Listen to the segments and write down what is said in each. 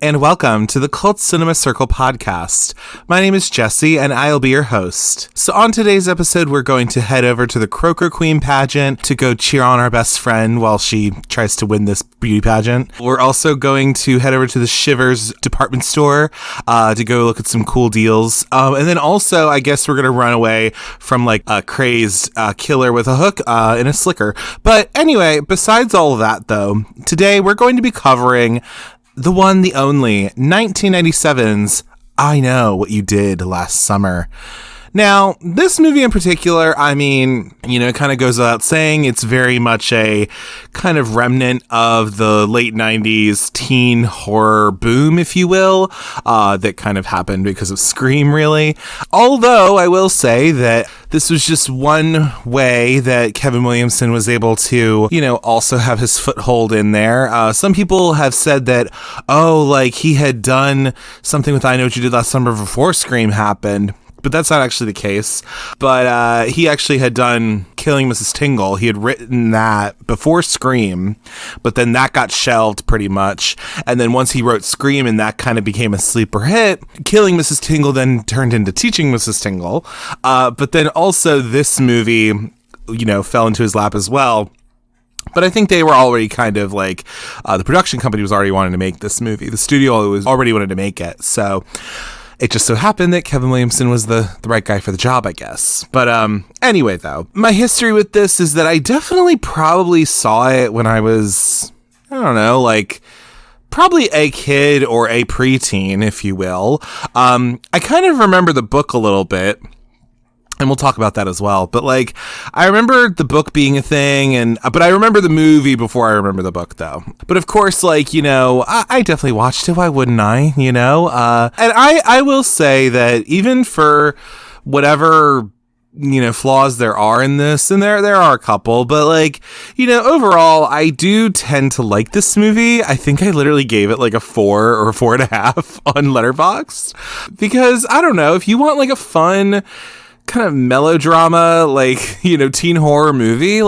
and welcome to the Cult Cinema Circle podcast. My name is Jesse, and I'll be your host. So on today's episode, we're going to head over to the Croaker Queen Pageant to go cheer on our best friend while she tries to win this beauty pageant. We're also going to head over to the Shivers department store to go look at some cool deals. And then also, I guess we're going to run away from like a crazed killer with a hook in a slicker. But anyway, besides all of that, though, today we're going to be covering the one, the only, 1997's I Know What You Did Last Summer. Now, this movie in particular, I mean, it kind of goes without saying, it's very much a kind of remnant of the late 90s teen horror boom, if you will, that kind of happened because of Scream, really. Although, I will say that this was just one way that Kevin Williamson was able to, also have his foothold in there. Some people have said that, he had done something with I Know What You Did Last Summer before Scream happened. But that's not actually the case. But he actually had done Killing Mrs. Tingle. He had written that before Scream, but then that got shelved pretty much. And then once he wrote Scream and that kind of became a sleeper hit, Killing Mrs. Tingle then turned into Teaching Mrs. Tingle. But then also this movie, fell into his lap as well. But I think they were already kind of like, the production company was already wanting to make this movie. The studio was already wanted to make it. So it just so happened that Kevin Williamson was the right guy for the job, I guess. But anyway, though, my history with this is that I definitely probably saw it when I was, probably a kid or a preteen, if you will. I kind of remember the book a little bit. And we'll talk about that as well. But I remember the book being a thing, but I remember the movie before I remember the book, though. But of course, I definitely watched it. Why wouldn't I? And I will say that even for whatever flaws there are in this, and there are a couple, but overall, I do tend to like this movie. I think I literally gave it a 4 or a 4.5 on Letterboxd, because I don't know, if you want a fun kind of melodrama, teen horror movie,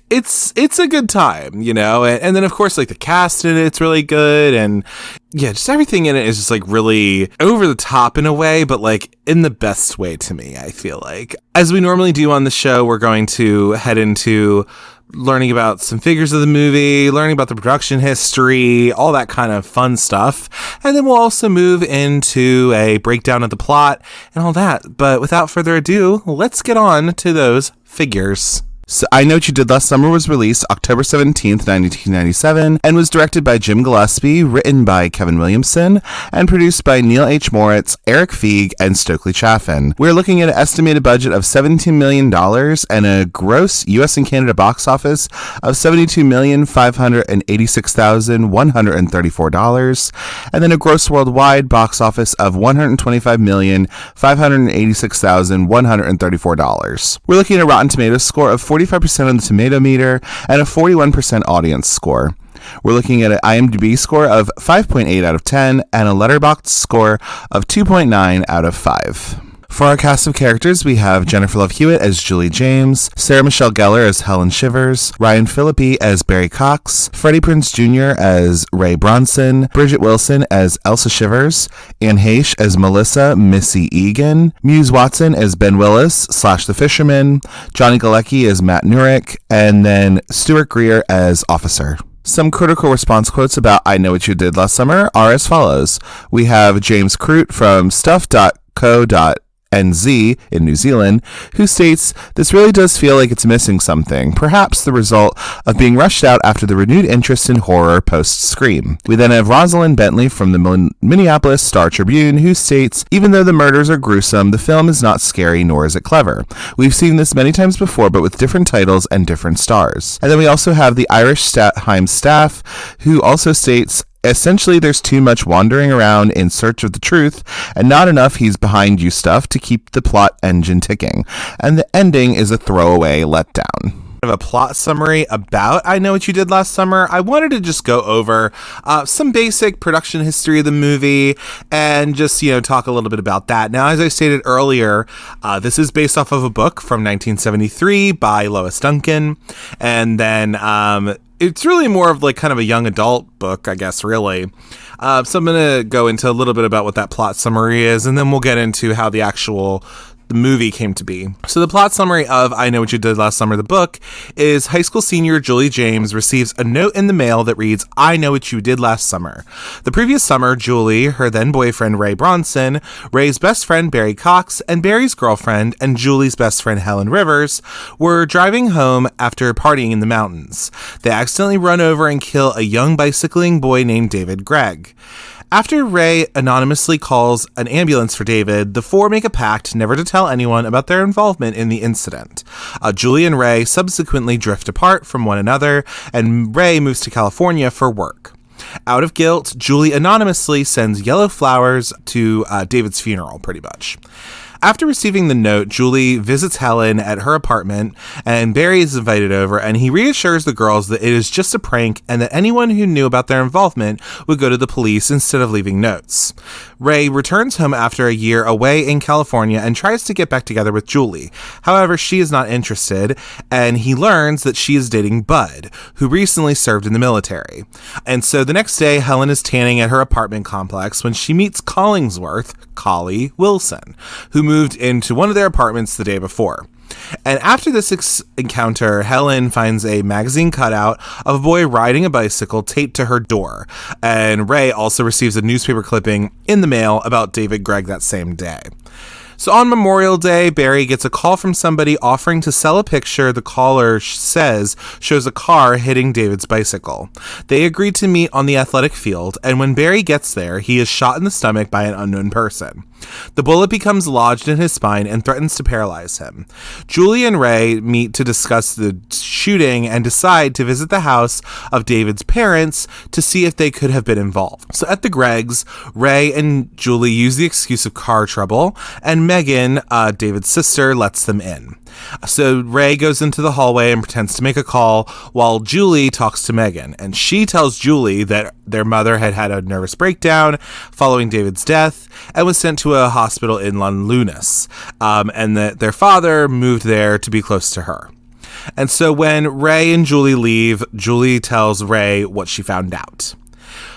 it's a good time, and then of course the cast in it's really good, and yeah, just everything in it is just really over the top in a way, but in the best way to me. I feel as we normally do on the show, we're going to head into learning about some figures of the movie, learning about the production history, all that kind of fun stuff. And then we'll also move into a breakdown of the plot and all that. But without further ado, let's get on to those figures. So I Know What You Did Last Summer was released October 17th, 1997, and was directed by Jim Gillespie, written by Kevin Williamson, and produced by Neil H. Moritz, Eric Feig, and Stokely Chaffin. We're looking at an estimated budget of $17 million and a gross U.S. and Canada box office of $72,586,134, and then a gross worldwide box office of $125,586,134. We're looking at a Rotten Tomatoes score of 45% on the tomato meter and a 41% audience score. We're looking at an IMDb score of 5.8 out of 10 and a Letterboxd score of 2.9 out of 5. For our cast of characters, we have Jennifer Love Hewitt as Julie James, Sarah Michelle Gellar as Helen Shivers, Ryan Phillippe as Barry Cox, Freddie Prinze Jr. as Ray Bronson, Bridget Wilson as Elsa Shivers, Anne Heche as Melissa Missy Egan, Muse Watson as Ben Willis / The Fisherman, Johnny Galecki as Matt Nurick, and then Stuart Greer as Officer. Some critical response quotes about I Know What You Did Last Summer are as follows. We have James Crute from stuff.co.NZ in New Zealand, who states, "This really does feel like it's missing something, perhaps the result of being rushed out after the renewed interest in horror post-Scream." We then have Rosalind Bentley from the Minneapolis Star-Tribune, who states, "Even though the murders are gruesome, the film is not scary, nor is it clever. We've seen this many times before, but with different titles and different stars." And then we also have the Irish Statheim staff, who also states, "Essentially, there's too much wandering around in search of the truth, and not enough he's behind you stuff to keep the plot engine ticking. And the ending is a throwaway letdown." Of a plot summary about I Know What You Did Last Summer, I wanted to just go over some basic production history of the movie and just, talk a little bit about that. Now, as I stated earlier, this is based off of a book from 1973 by Lois Duncan, and then it's really more of kind of a young adult book, I guess, really. So I'm going to go into a little bit about what that plot summary is, and then we'll get into how the movie came to be. So the plot summary of I Know What You Did Last Summer, the book, is high school senior Julie James receives a note in the mail that reads, I know what you did last summer. The previous summer, Julie, her then boyfriend Ray Bronson, Ray's best friend Barry Cox, and Barry's girlfriend and Julie's best friend Helen Rivers were driving home after partying in the mountains. They accidentally run over and kill a young bicycling boy named David Gregg. After Ray anonymously calls an ambulance for David, the four make a pact never to tell anyone about their involvement in the incident. Julie and Ray subsequently drift apart from one another, and Ray moves to California for work. Out of guilt, Julie anonymously sends yellow flowers to David's funeral, pretty much. After receiving the note, Julie visits Helen at her apartment, and Barry is invited over, and he reassures the girls that it is just a prank and that anyone who knew about their involvement would go to the police instead of leaving notes. Ray returns home after a year away in California and tries to get back together with Julie. However, she is not interested, and he learns that she is dating Bud, who recently served in the military. And so the next day, Helen is tanning at her apartment complex when she meets Collingsworth, Collie Wilson, who moved into one of their apartments the day before. And after this encounter, Helen finds a magazine cutout of a boy riding a bicycle taped to her door. And Ray also receives a newspaper clipping in the mail about David Gregg that same day. So on Memorial Day, Barry gets a call from somebody offering to sell a picture the caller says shows a car hitting David's bicycle. They agree to meet on the athletic field, and when Barry gets there, he is shot in the stomach by an unknown person. The bullet becomes lodged in his spine and threatens to paralyze him. Julie and Ray meet to discuss the shooting and decide to visit the house of David's parents to see if they could have been involved. So at the Greggs, Ray and Julie use the excuse of car trouble, and Megan, David's sister, lets them in. So Ray goes into the hallway and pretends to make a call while Julie talks to Megan, and she tells Julie that their mother had had a nervous breakdown following David's death and was sent to a hospital in Lunas, and that their father moved there to be close to her. And so when Ray and Julie leave, Julie tells Ray what she found out.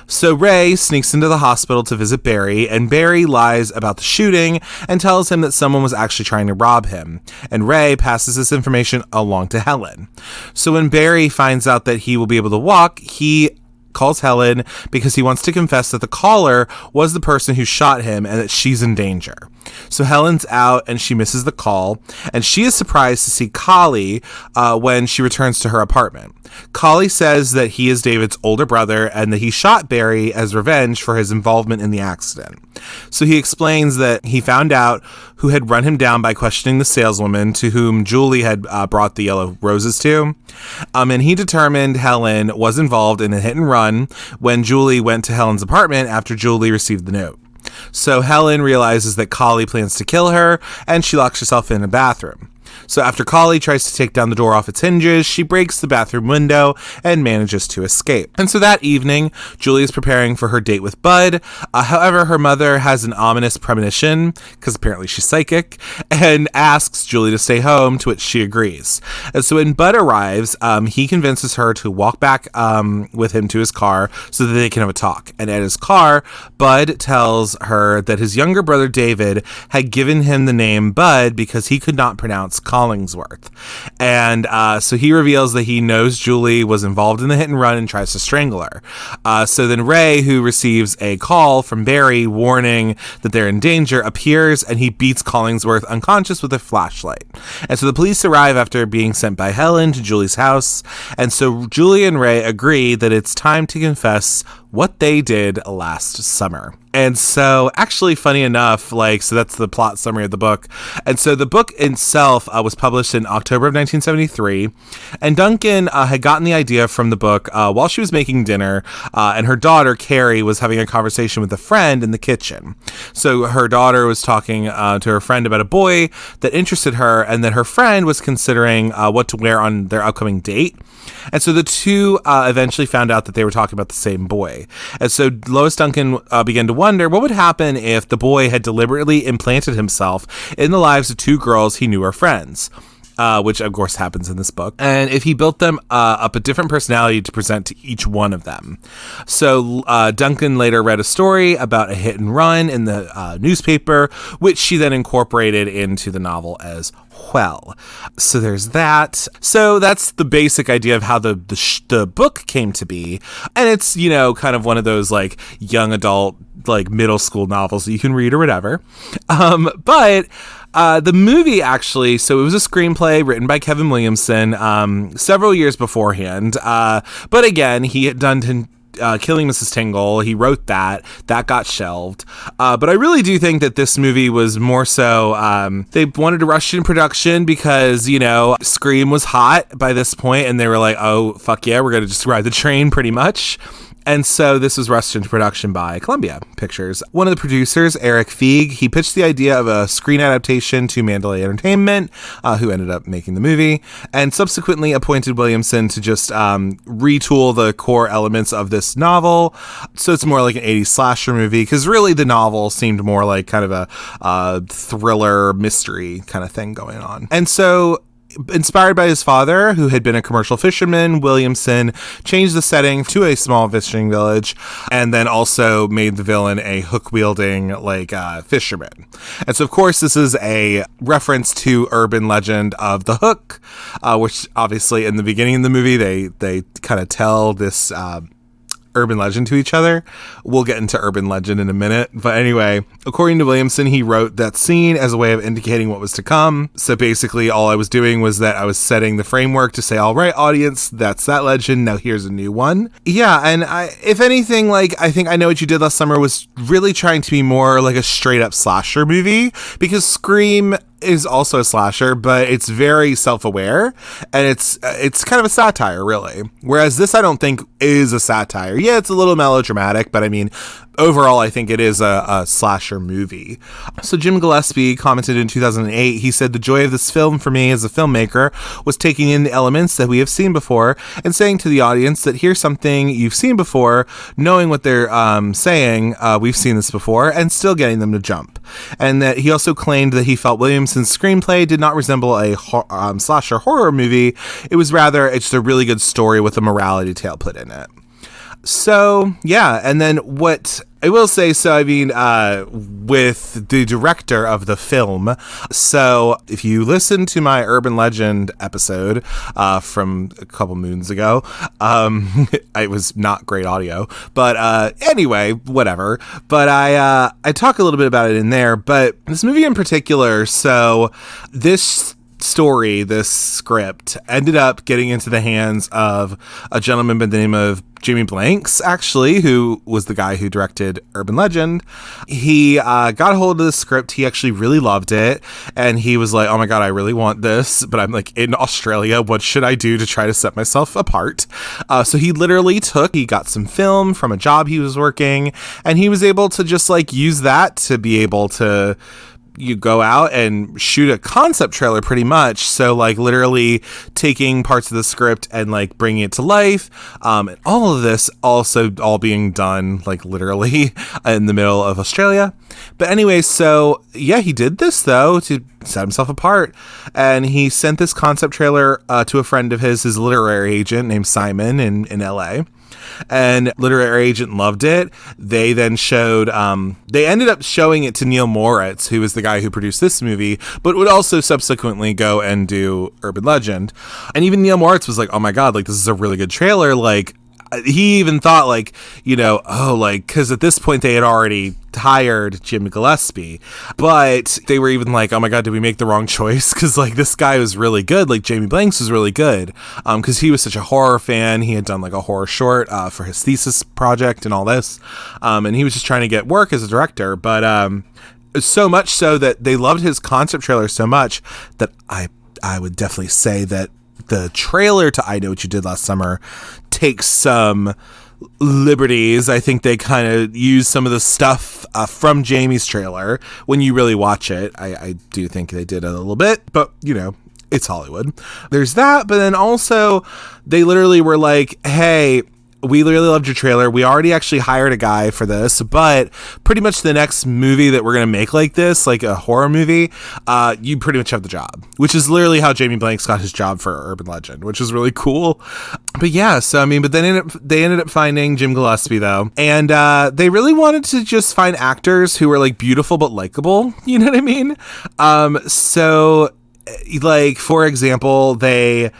So Ray sneaks into the hospital to visit Barry, and Barry lies about the shooting and tells him that someone was actually trying to rob him, and Ray passes this information along to Helen. So when Barry finds out that he will be able to walk, he calls Helen because he wants to confess that the caller was the person who shot him and that she's in danger. So Helen's out and she misses the call, and she is surprised to see Collie when she returns to her apartment. Collie says that he is David's older brother and that he shot Barry as revenge for his involvement in the accident. So he explains that he found out who had run him down by questioning the saleswoman to whom Julie had brought the yellow roses to. And he determined Helen was involved in a hit and run when Julie went to Helen's apartment after Julie received the note. So Helen realizes that Collie plans to kill her, and she locks herself in a bathroom. So after Collie tries to take down the door off its hinges, she breaks the bathroom window and manages to escape. And so that evening, Julie is preparing for her date with Bud. However, her mother has an ominous premonition, because apparently she's psychic, and asks Julie to stay home, to which she agrees. And so when Bud arrives, he convinces her to walk back with him to his car so that they can have a talk. And at his car, Bud tells her that his younger brother David had given him the name Bud because he could not pronounce Collingsworth. And so he reveals that he knows Julie was involved in the hit and run and tries to strangle her. So then Ray, who receives a call from Barry warning that they're in danger, appears and he beats Collingsworth unconscious with a flashlight. And so the police arrive after being sent by Helen to Julie's house. And so Julie and Ray agree that it's time to confess what they did last summer. And so actually, funny enough, so that's the plot summary of the book. And so the book itself was published in October of 1973. And Duncan had gotten the idea from the book while she was making dinner. And her daughter, Carrie, was having a conversation with a friend in the kitchen. So her daughter was talking to her friend about a boy that interested her, and that her friend was considering what to wear on their upcoming date. And so the two eventually found out that they were talking about the same boy. And so Lois Duncan began to wonder what would happen if the boy had deliberately implanted himself in the lives of two girls he knew were friends. which of course happens in this book. And if he built them up a different personality to present to each one of them. So Duncan later read a story about a hit and run in the newspaper, which she then incorporated into the novel as well. So there's that. So that's the basic idea of how the book came to be. And it's, you know, kind of one of those like young adult, like middle school novels that you can read or whatever. But the movie actually, so it was a screenplay written by Kevin Williamson several years beforehand. But again, he had done Killing Mrs. Tingle. He wrote that got shelved. But I really do think that this movie was more so, they wanted to rush in production because, you know, Scream was hot by this point and they were like, oh, fuck yeah, we're going to just ride the train pretty much. And so this was rushed into production by Columbia Pictures. One of the producers, Eric Feig, he pitched the idea of a screen adaptation to Mandalay Entertainment, who ended up making the movie, and subsequently appointed Williamson to just retool the core elements of this novel. So it's more like an 80s slasher movie, because really the novel seemed more like kind of a thriller mystery kind of thing going on. And so, inspired by his father, who had been a commercial fisherman, Williamson changed the setting to a small fishing village and then also made the villain a hook-wielding fisherman. And so, of course, this is a reference to urban legend of the Hook, which obviously in the beginning of the movie, they kind of tell this urban legend to each other. We'll get into urban legend in a minute. But anyway, according to Williamson, he wrote that scene as a way of indicating what was to come. So basically all I was doing was that I was setting the framework to say, all right, audience, that's that legend. Now here's a new one. Yeah. And if anything, I think I Know What You Did Last Summer was really trying to be more like a straight up slasher movie, because Scream is also a slasher, but it's very self-aware and it's kind of a satire, really. Whereas this, I don't think is a satire. Yeah, it's a little melodramatic, but I mean, overall, I think it is a slasher movie. So Jim Gillespie commented in 2008, he said, "The joy of this film for me as a filmmaker was taking in the elements that we have seen before and saying to the audience that here's something you've seen before, knowing what they're saying, we've seen this before, and still getting them to jump." And that he also claimed that he felt Williamson's screenplay did not resemble a slasher horror movie. It was rather, it's just a really good story with a morality tale put in it. So, yeah, and then what I will say, so I mean, with the director of the film, so if you listen to my Urban Legend episode from a couple moons ago, it was not great audio, but anyway, whatever. But I talk a little bit about it in there, but this movie in particular, so this story, this script, ended up getting into the hands of a gentleman by the name of Jamie Blanks, actually, who was the guy who directed Urban Legend. He got a hold of the script. He actually really loved it. And he was like, oh my God, I really want this. But I'm like in Australia. What should I do to try to set myself apart? So he literally he got some film from a job he was working. And he was able to just use that to be able to you go out and shoot a concept trailer pretty much. So literally taking parts of the script and bringing it to life. And all of this also all being done literally in the middle of Australia. But anyway, so yeah, he did this though to set himself apart. And he sent this concept trailer to a friend of his literary agent named Simon in LA. And literary agent loved it. They then showed, they ended up showing it to Neil Moritz, who was the guy who produced this movie, but would also subsequently go and do Urban Legend. And even Neil Moritz was like, oh my God, this is a really good trailer. He even thought because at this point they had already hired Jim Gillespie, but they were even like, oh my God, did we make the wrong choice? Because this guy was really good. Jamie Blanks was really good because he was such a horror fan. He had done a horror short for his thesis project and all this, and he was just trying to get work as a director. But so much so that they loved his concept trailer so much that I would definitely say that the trailer to I Know What You Did Last Summer takes some liberties. I think they kind of use some of the stuff from Jamie's trailer. When you really watch it, I do think they did a little bit, but it's Hollywood. There's that, but then also they literally were like, hey, we really loved your trailer. We already actually hired a guy for this, but pretty much the next movie that we're going to make like this, like a horror movie, you pretty much have the job, which is literally how Jamie Blanks got his job for Urban Legend, which is really cool. But yeah, so I mean, but then they ended up finding Jim Gillespie though, and they really wanted to just find actors who were like beautiful but likable. You know what I mean? So like, for example, they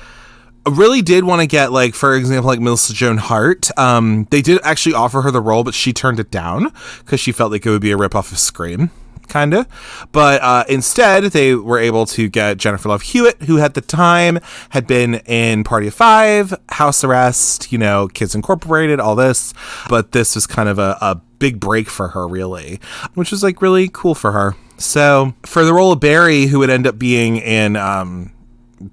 really did want to get, like, for example, like Melissa Joan Hart. They did actually offer her the role, but she turned it down because she felt like it would be a ripoff of Scream, kind of. But instead, they were able to get Jennifer Love Hewitt, who at the time had been in Party of Five, House Arrest, you know, Kids Incorporated, all this. But this was kind of a big break for her, really, which was like really cool for her. So for the role of Barry, who would end up being in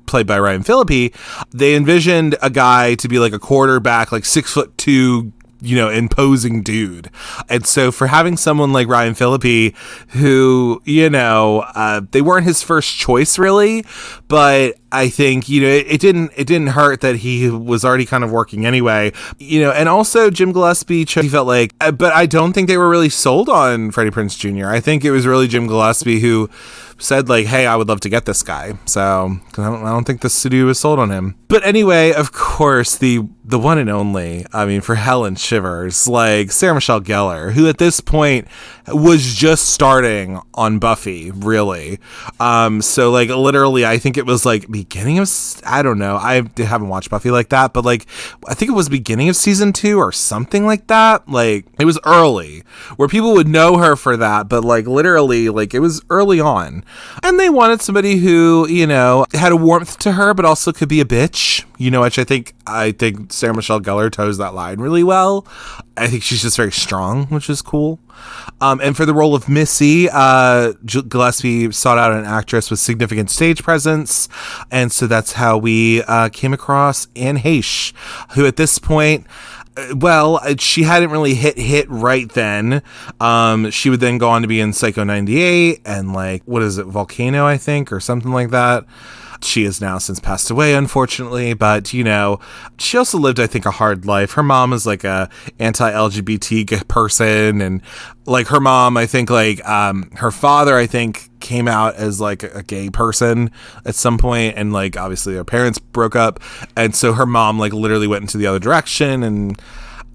played by Ryan Phillippe, they envisioned a guy to be like a quarterback, like 6'2", you know, imposing dude. And so for having someone like Ryan Phillippe, who, you know, they weren't his first choice really, but I think, you know, it didn't hurt that he was already kind of working anyway, you know. And also Jim Gillespie, he felt like, but I don't think they were really sold on Freddie Prinze Jr. I think it was really Jim Gillespie who said like, hey, I would love to get this guy. So I don't think the studio was sold on him. But anyway, of course, the one and only, I mean, for Helen Shivers, like Sarah Michelle Gellar, who at this point was just starting on Buffy, really. So like literally, I think it was like beginning of, I don't know, I haven't watched Buffy like that, but like I think it was beginning of season 2 or something like that. Like it was early where people would know her for that, but like literally, like it was early on. And they wanted somebody who, you know, had a warmth to her, but also could be a bitch, you know, which I think Sarah Michelle Gellar toes that line really well. I think she's just very strong, which is cool. And for the role of Missy, Gillespie sought out an actress with significant stage presence. And so that's how we came across Anne Heche, who at this point, well, she hadn't really hit right then. She would then go on to be in Psycho 98 and like, what is it, Volcano, I think, or something like that. She has now since passed away, unfortunately, but, you know, she also lived, I think, a hard life. Her mom is like a anti-LGBT person, and like her mom, I think, like her father, I think, came out as like a gay person at some point, and like obviously their parents broke up, and so her mom like literally went into the other direction, and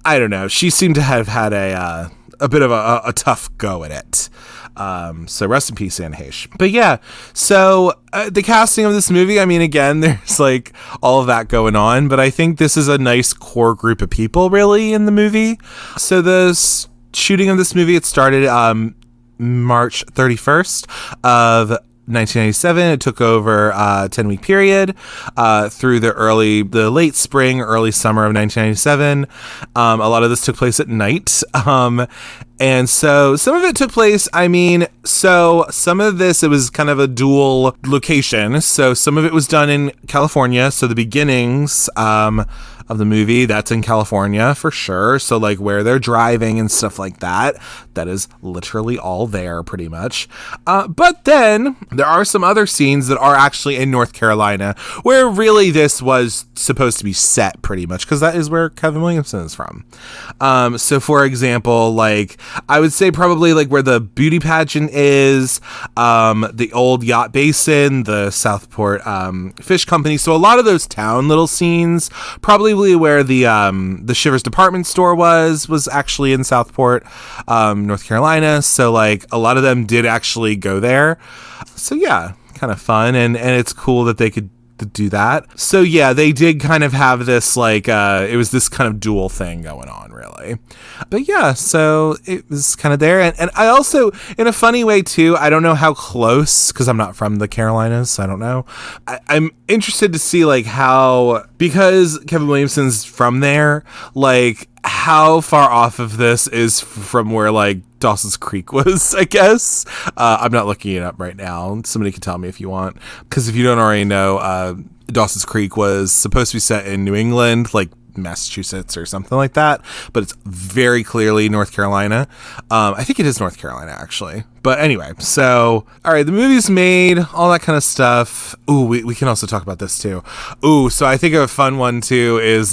I don't know, she seemed to have had a bit of a tough go at it. So rest in peace, Anne Heche. But yeah, so the casting of this movie, I mean, again, there's like all of that going on, but I think this is a nice core group of people really in the movie. So the shooting of this movie, it started March 31st of 1997. It took over a 10-week period through the late spring, early summer of 1997. A lot of this took place at night. And so some of it took place, I mean, so some of this, it was kind of a dual location. So some of it was done in California. So the beginnings of the movie, that's in California for sure. So like where they're driving and stuff like that, that is literally all there pretty much. But then there are some other scenes that are actually in North Carolina where really this was supposed to be set pretty much, because that is where Kevin Williamson is from. So for example, like I would say probably like where the beauty pageant is, the old yacht basin, the Southport Fish Company. So a lot of those town little scenes, probably where the Shivers department store was actually in Southport, North Carolina. So like a lot of them did actually go there. So yeah, kind of fun, and it's cool that they could do that. So yeah, they did kind of have this like it was this kind of dual thing going on really. But yeah, so it was kind of there, and I also, in a funny way too, I don't know how close, because I'm not from the Carolinas, so I don't know. I'm interested to see like how, because Kevin Williamson's from there, like how far off of this is from where like Dawson's Creek was, I guess. I'm not looking it up right now. Somebody can tell me if you want, because if you don't already know, Dawson's Creek was supposed to be set in New England, like Massachusetts or something like that, but it's very clearly North Carolina. I think it is North Carolina actually. But anyway, so all right, the movie's made, all that kind of stuff. Ooh, we can also talk about this too. Ooh, so I think a fun one too is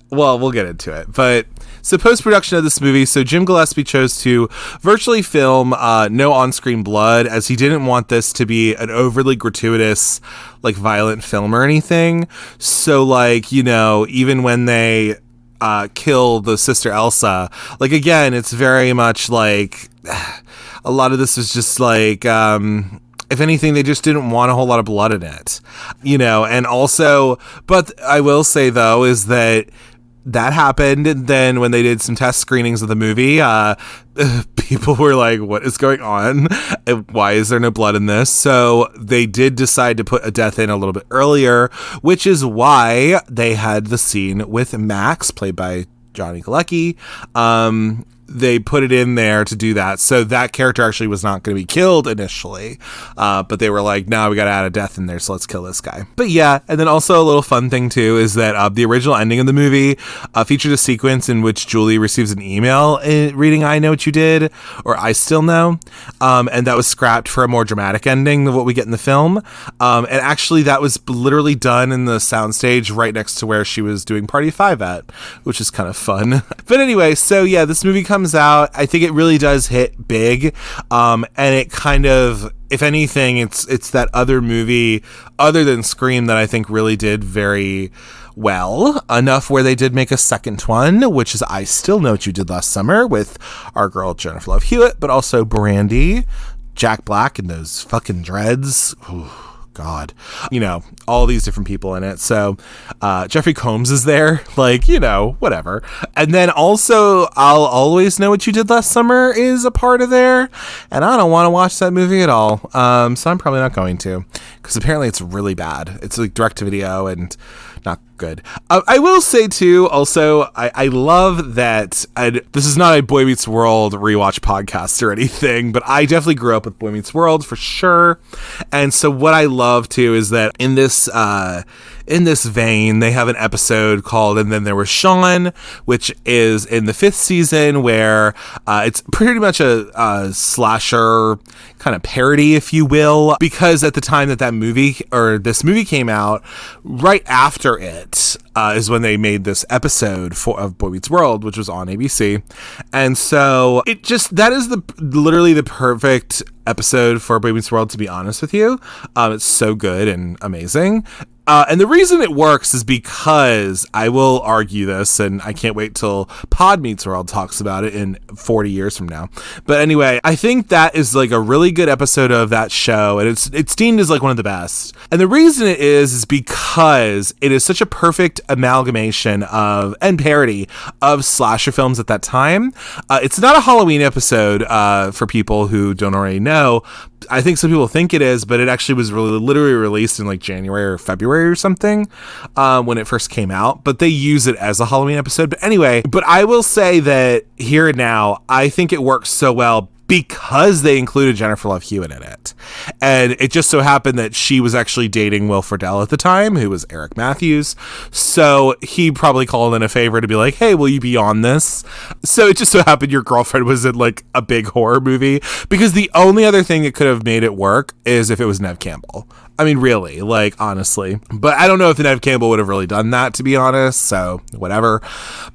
Well, we'll get into it. But so post-production of this movie, so Jim Gillespie chose to virtually film no on-screen blood, as he didn't want this to be an overly gratuitous, like, violent film or anything. So, like, you know, even when they kill the sister Elsa, like, again, it's very much like a lot of this is just like if anything, they just didn't want a whole lot of blood in it, you know. And also, but I will say though, is that happened, and then when they did some test screenings of the movie, people were like, what is going on? Why is there no blood in this? So they did decide to put a death in a little bit earlier, which is why they had the scene with Max, played by Johnny Galecki. They put it in there to do that. So that character actually was not going to be killed initially. But they were like, no, we got to add a death in there, so let's kill this guy. But yeah, and then also a little fun thing too is that the original ending of the movie featured a sequence in which Julie receives an email reading I Know What You Did, or I Still Know. And that was scrapped for a more dramatic ending than what we get in the film. And actually that was literally done in the soundstage right next to where she was doing Party 5 at, which is kind of fun. But anyway, so yeah, this movie comes out. I think it really does hit big, and it kind of, if anything, it's that other movie other than Scream that I think really did very well, enough where they did make a second one, which is I Still Know What You Did Last Summer, with our girl Jennifer Love Hewitt, but also Brandy, Jack Black, and those fucking dreads. Ooh. God, you know, all these different people in it. So Jeffrey Combs is there, like, you know, whatever. And then also I'll Always Know What You Did Last Summer is a part of there, and I don't want to watch that movie at all, so I'm probably not going to, because apparently it's really bad. It's like direct to video and not good. I will say too, also, I love that this is not a Boy Meets World rewatch podcast or anything, but I definitely grew up with Boy Meets World for sure. And so what I love too is that in this vein, they have an episode called And Then There Was Sean, which is in the 5th season, where it's pretty much a slasher kind of parody, if you will, because at the time that this movie came out, right after it is when they made this episode of Boy Meets World, which was on ABC. And so that is literally the perfect episode for Boy Meets World, to be honest with you. It's so good and amazing. And the reason it works is because I will argue this, and I can't wait till Pod Meets World talks about it in 40 years from now. But anyway, I think that is like a really good episode of that show, and it's deemed as like one of the best. And the reason it is because it is such a perfect amalgamation of, and parody of, slasher films at that time. It's not a Halloween episode for people who don't already know. I think some people think it is, but it actually was literally released in like January or February or something when it first came out, but they use it as a Halloween episode. But anyway, I will say that here and now, I think it works so well because they included Jennifer Love Hewitt in it. And it just so happened that she was actually dating Will Friedle at the time, who was Eric Matthews. So he probably called in a favor to be like, hey, will you be on this? So it just so happened your girlfriend was in like a big horror movie, because the only other thing that could have made it work is if it was Neve Campbell. I mean, really, like, honestly. But I don't know if Neve Campbell would have really done that, to be honest, so whatever.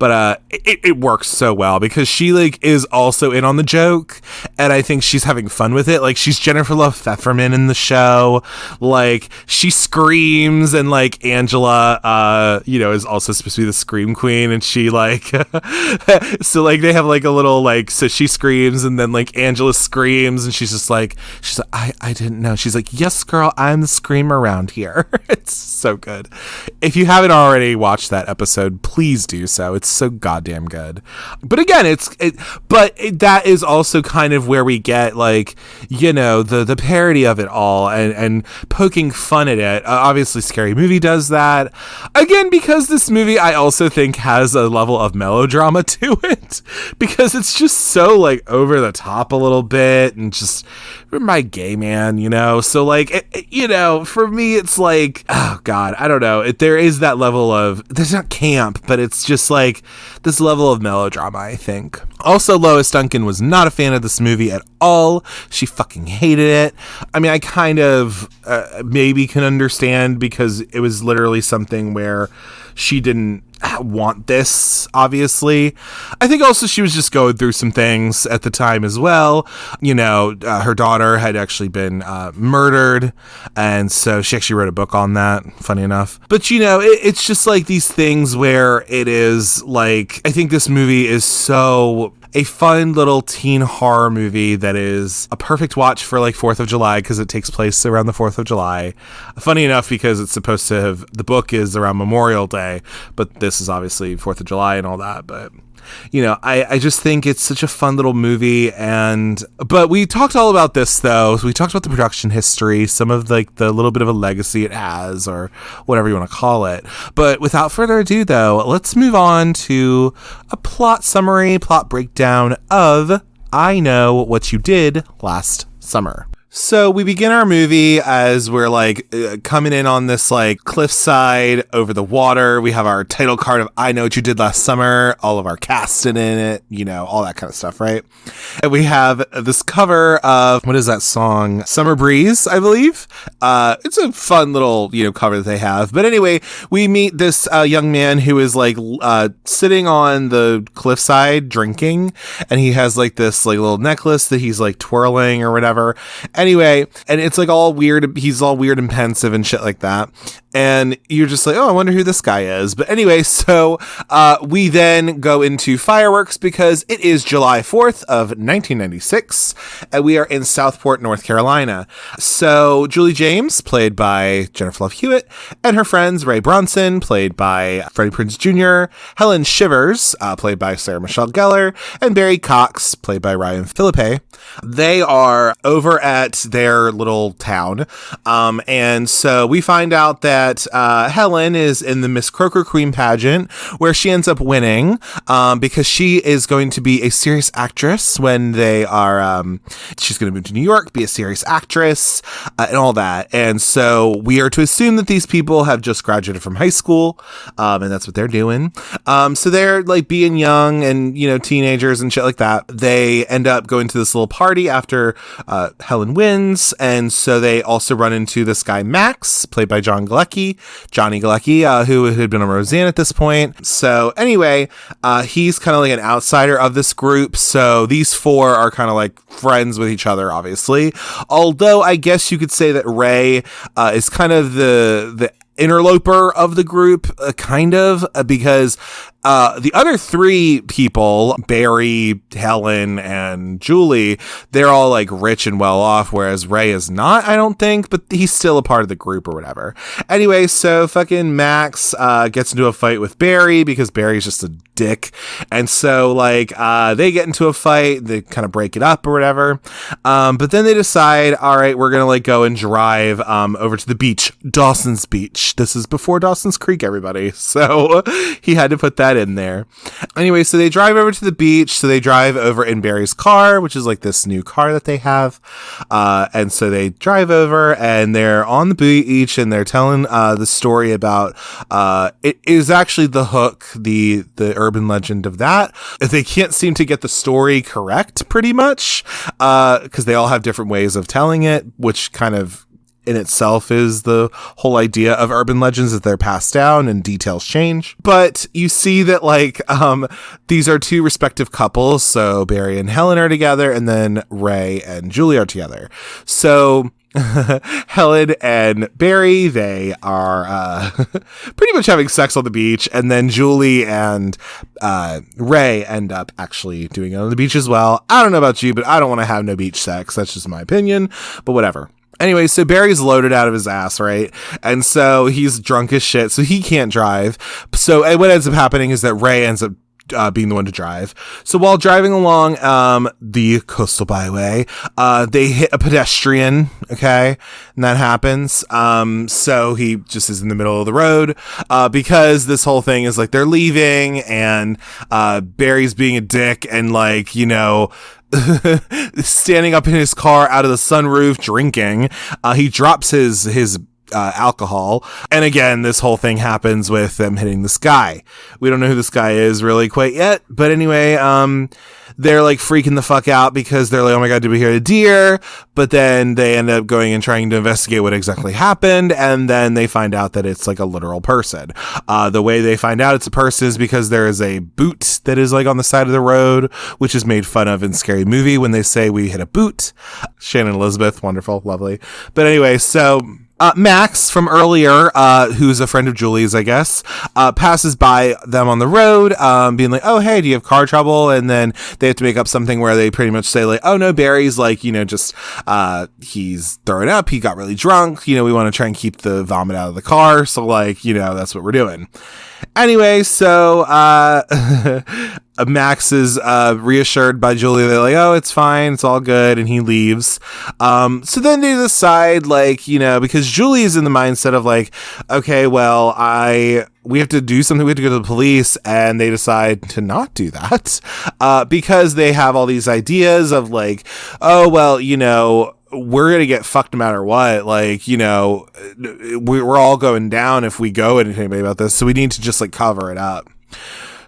But it works so well because she, like, is also in on the joke, and I think she's having fun with it. Like, she's Jennifer Love Pfefferman in the show. Like, she screams, and, like, Angela, is also supposed to be the Scream Queen, and she, like, so, like, they have, like, a little, like, so she screams, and then, like, Angela screams, and she's like, I didn't know. She's like, yes, girl, I'm the screamer around here. It's so good. If you haven't already watched that episode, please do so. It's so goddamn good. But again, that is also kind of where we get, like, the parody of it all and poking fun at it. Obviously, Scary Movie does that. Again, because this movie, I also think, has a level of melodrama to it, because it's just so, like, over the top a little bit, and just, my gay man, so, like, for me, it's like, oh God, I don't know. There is that level of, there's not camp, but it's just like this level of melodrama, I think. Also, Lois Duncan was not a fan of this movie at all. She fucking hated it. I mean, I kind of maybe can understand, because it was literally something where she didn't want this, obviously. I think also she was just going through some things at the time as well. Her daughter had actually been murdered, and so she actually wrote a book on that, funny enough. But it's just like these things where it is like, I think this movie is so a fun little teen horror movie that is a perfect watch for like 4th of July, because it takes place around the 4th of July. Funny enough, because it's supposed to have, the book is around Memorial Day, but this is obviously 4th of July and all that. But I just think it's such a fun little movie. But we talked all about this, though. So we talked about the production history, some of like the little bit of a legacy it has, or whatever you want to call it. But without further ado, though, let's move on to a plot summary, plot breakdown of I Know What You Did Last Summer. So we begin our movie as we're like coming in on this like cliffside over the water. We have our title card of I Know What You Did Last Summer, all of our cast in it, all that kind of stuff, right? And we have this cover of, what is that song? Summer Breeze, I believe. It's a fun little, cover that they have. But anyway, we meet this young man who is like sitting on the cliffside drinking, and he has like this like little necklace that he's like twirling or whatever. Anyway, and it's like all weird. He's all weird and pensive and shit like that. And you're just like, oh, I wonder who this guy is. But anyway, so we then go into fireworks because it is July 4th of 1996, and we are in Southport, North Carolina. So Julie James, played by Jennifer Love Hewitt, and her friends Ray Bronson, played by Freddie Prinze Jr., Helen Shivers, played by Sarah Michelle Gellar, and Barry Cox, played by Ryan Phillippe. They are over at their little town. And so we find out that Helen is in the Miss Croaker Queen Pageant, where she ends up winning because she is going to be a serious actress when they are, she's going to move to New York, be a serious actress, and all that. And so we are to assume that these people have just graduated from high school, and that's what they're doing. So they're like being young and, teenagers and shit like that. They end up going to this little party after Helen wins, and so they also run into this guy Max, played by Johnny Galecki, who had been on Roseanne at this point. So anyway, he's kind of like an outsider of this group, so these four are kind of like friends with each other, obviously, although I guess you could say that Ray is kind of the interloper of the group, because the other three people, Barry, Helen, and Julie, they're all like rich and well off, whereas Ray is not, I don't think, but he's still a part of the group or whatever. Anyway, so fucking Max gets into a fight with Barry because Barry's just a dick, and so like they get into a fight, they kind of break it up or whatever, but then they decide, all right, we're gonna like go and drive over to the beach, Dawson's Beach. This is before Dawson's Creek, everybody, so he had to put that in there. Anyway, so they drive over to the beach. So they drive over in Barry's car, which is like this new car that they have, and so they drive over and they're on the beach and they're telling the story about it is actually the Hook, the urban legend of that. They can't seem to get the story correct, pretty much, because they all have different ways of telling it, which kind of in itself is the whole idea of urban legends, that they're passed down and details change. But you see that like these are two respective couples, so Barry and Helen are together, and then Ray and Julie are together. So Helen and Barry, they are pretty much having sex on the beach, and then Julie and Ray end up actually doing it on the beach as well. I don't know about you, but I don't want to have no beach sex. That's just my opinion, but whatever. Anyway, so Barry's loaded out of his ass, right? And so he's drunk as shit, so he can't drive. So what ends up happening is that Ray ends up being the one to drive. So while driving along the coastal byway, they hit a pedestrian, okay? And that happens. So he just is in the middle of the road because this whole thing is like they're leaving, and Barry's being a dick and like, standing up in his car out of the sunroof drinking. He drops his alcohol. And again, this whole thing happens with them hitting this guy. We don't know who this guy is really quite yet. But anyway, they're like freaking the fuck out because they're like, oh my God, did we hear a deer? But then they end up going and trying to investigate what exactly happened. And then they find out that it's like a literal person. The way they find out it's a person is because there is a boot that is like on the side of the road, which is made fun of in Scary Movie when they say we hit a boot. Shannon Elizabeth, wonderful, lovely. But anyway, so Max from earlier, who's a friend of Julie's, I guess, passes by them on the road, being like, oh, hey, do you have car trouble? And then they have to make up something where they pretty much say like, oh no, Barry's like, just, he's throwing up. He got really drunk. We want to try and keep the vomit out of the car. So like, that's what we're doing. Anyway, so Max is reassured by Julie. They're like, oh, it's fine. It's all good. And he leaves. So then they decide, like, because Julie is in the mindset of like, okay, well, we have to do something. We have to go to the police. And they decide to not do that because they have all these ideas of like, oh, well, we're going to get fucked no matter what. Like, we're all going down if we go and anybody about this. So we need to just like cover it up.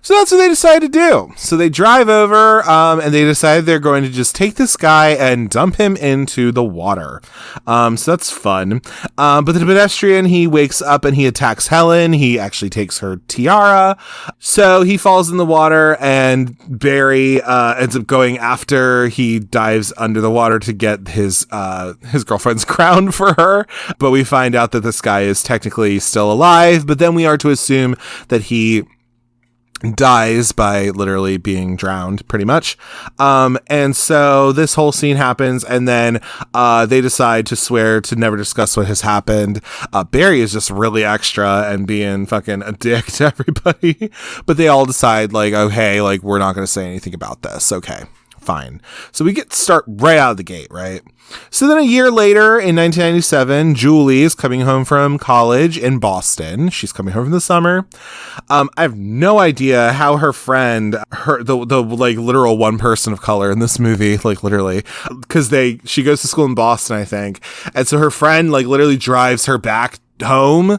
So that's what they decide to do. So they drive over and they decide they're going to just take this guy and dump him into the water. So that's fun. But the pedestrian, he wakes up and he attacks Helen. He actually takes her tiara. So he falls in the water and Barry ends up going after. He dives under the water to get his girlfriend's crown for her. But we find out that this guy is technically still alive. But then we are to assume that he dies by literally being drowned pretty much. And so this whole scene happens and then they decide to swear to never discuss what has happened. Barry is just really extra and being fucking a dick to everybody, but they all decide like, oh, hey, like we're not going to say anything about this. Okay, fine. So we start right out of the gate, right? So then a year later in 1997, Julie is coming home from college in Boston. She's coming home from the summer. I have no idea how her friend, the like literal one person of color in this movie, like literally, because she goes to school in Boston, I think. And so her friend like literally drives her back home.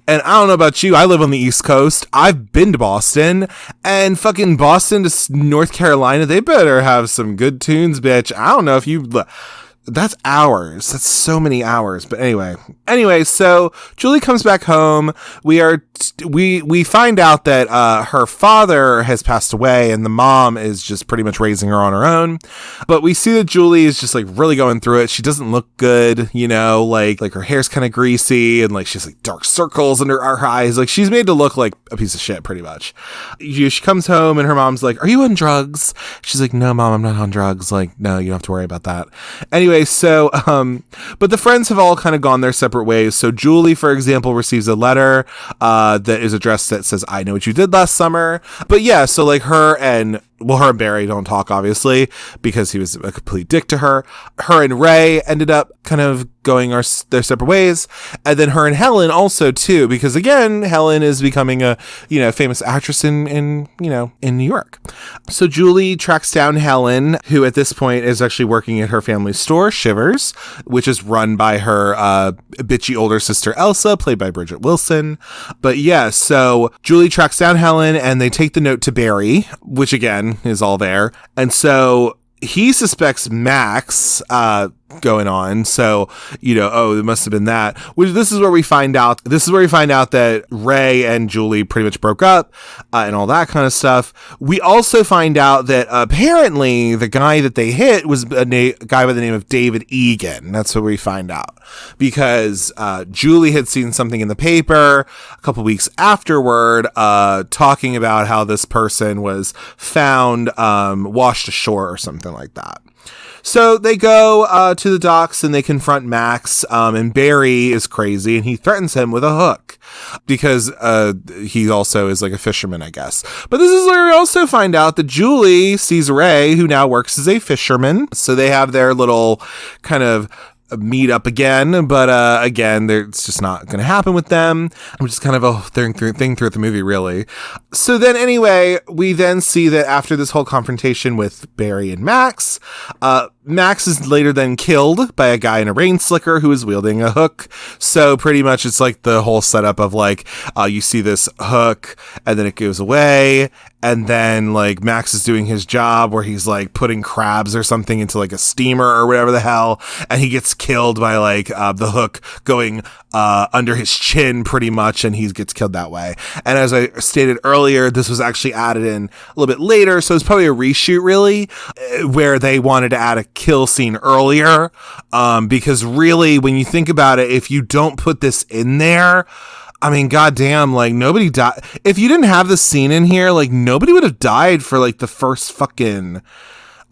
And I don't know about you, I live on the East Coast. I've been to Boston, and fucking Boston to North Carolina, they better have some good tunes, bitch. I don't know if you... That's hours. That's so many hours. But anyway, so Julie comes back home. We find out that her father has passed away and the mom is just pretty much raising her on her own. But we see that Julie is just like really going through it. She doesn't look good, like her hair's kind of greasy and like she's like dark circles under her eyes. Like she's made to look like a piece of shit pretty much. She comes home and her mom's like, "Are you on drugs?" She's like, "No, Mom, I'm not on drugs." Like, "No, you don't have to worry about that." Anyway, so, but the friends have all kind of gone their separate ways. So Julie, for example, receives a letter, that is addressed that says, "I know what you did last summer." But yeah, so like her and Barry don't talk, obviously, because he was a complete dick to her. Her and Ray ended up kind of going their separate ways. And then her and Helen also, too, because again, Helen is becoming a, famous actress in New York. So Julie tracks down Helen, who at this point is actually working at her family's store, Shivers, which is run by her bitchy older sister, Elsa, played by Bridget Wilson. But yeah, so Julie tracks down Helen and they take the note to Barry, which again is all there. And so he suspects Max going on. So, it must have been that. This is where we find out that Ray and Julie pretty much broke up and all that kind of stuff. We also find out that apparently the guy that they hit was a guy by the name of David Egan. That's what we find out because Julie had seen something in the paper a couple weeks afterward talking about how this person was found washed ashore or something like that. So they go to the docks and they confront Max, and Barry is crazy and he threatens him with a hook because he also is like a fisherman, I guess. But this is where we also find out that Julie sees Ray, who now works as a fisherman. So they have their little kind of meet up again, but again, it's just not going to happen with them, which is kind of a thing throughout the movie, really. So then anyway, we then see that after this whole confrontation with Barry and Max, Max is later then killed by a guy in a rain slicker who is wielding a hook. So pretty much it's like the whole setup of like, you see this hook and then it goes away. And then like Max is doing his job where he's like putting crabs or something into like a steamer or whatever the hell. And he gets killed by like the hook going under his chin pretty much. And he gets killed that way. And as I stated earlier, this was actually added in a little bit later. So it's probably a reshoot really, where they wanted to add a kill scene earlier. Because really when you think about it, if you don't put this in there, I mean, goddamn, like nobody died. If you didn't have this scene in here, like nobody would have died for like the first fucking,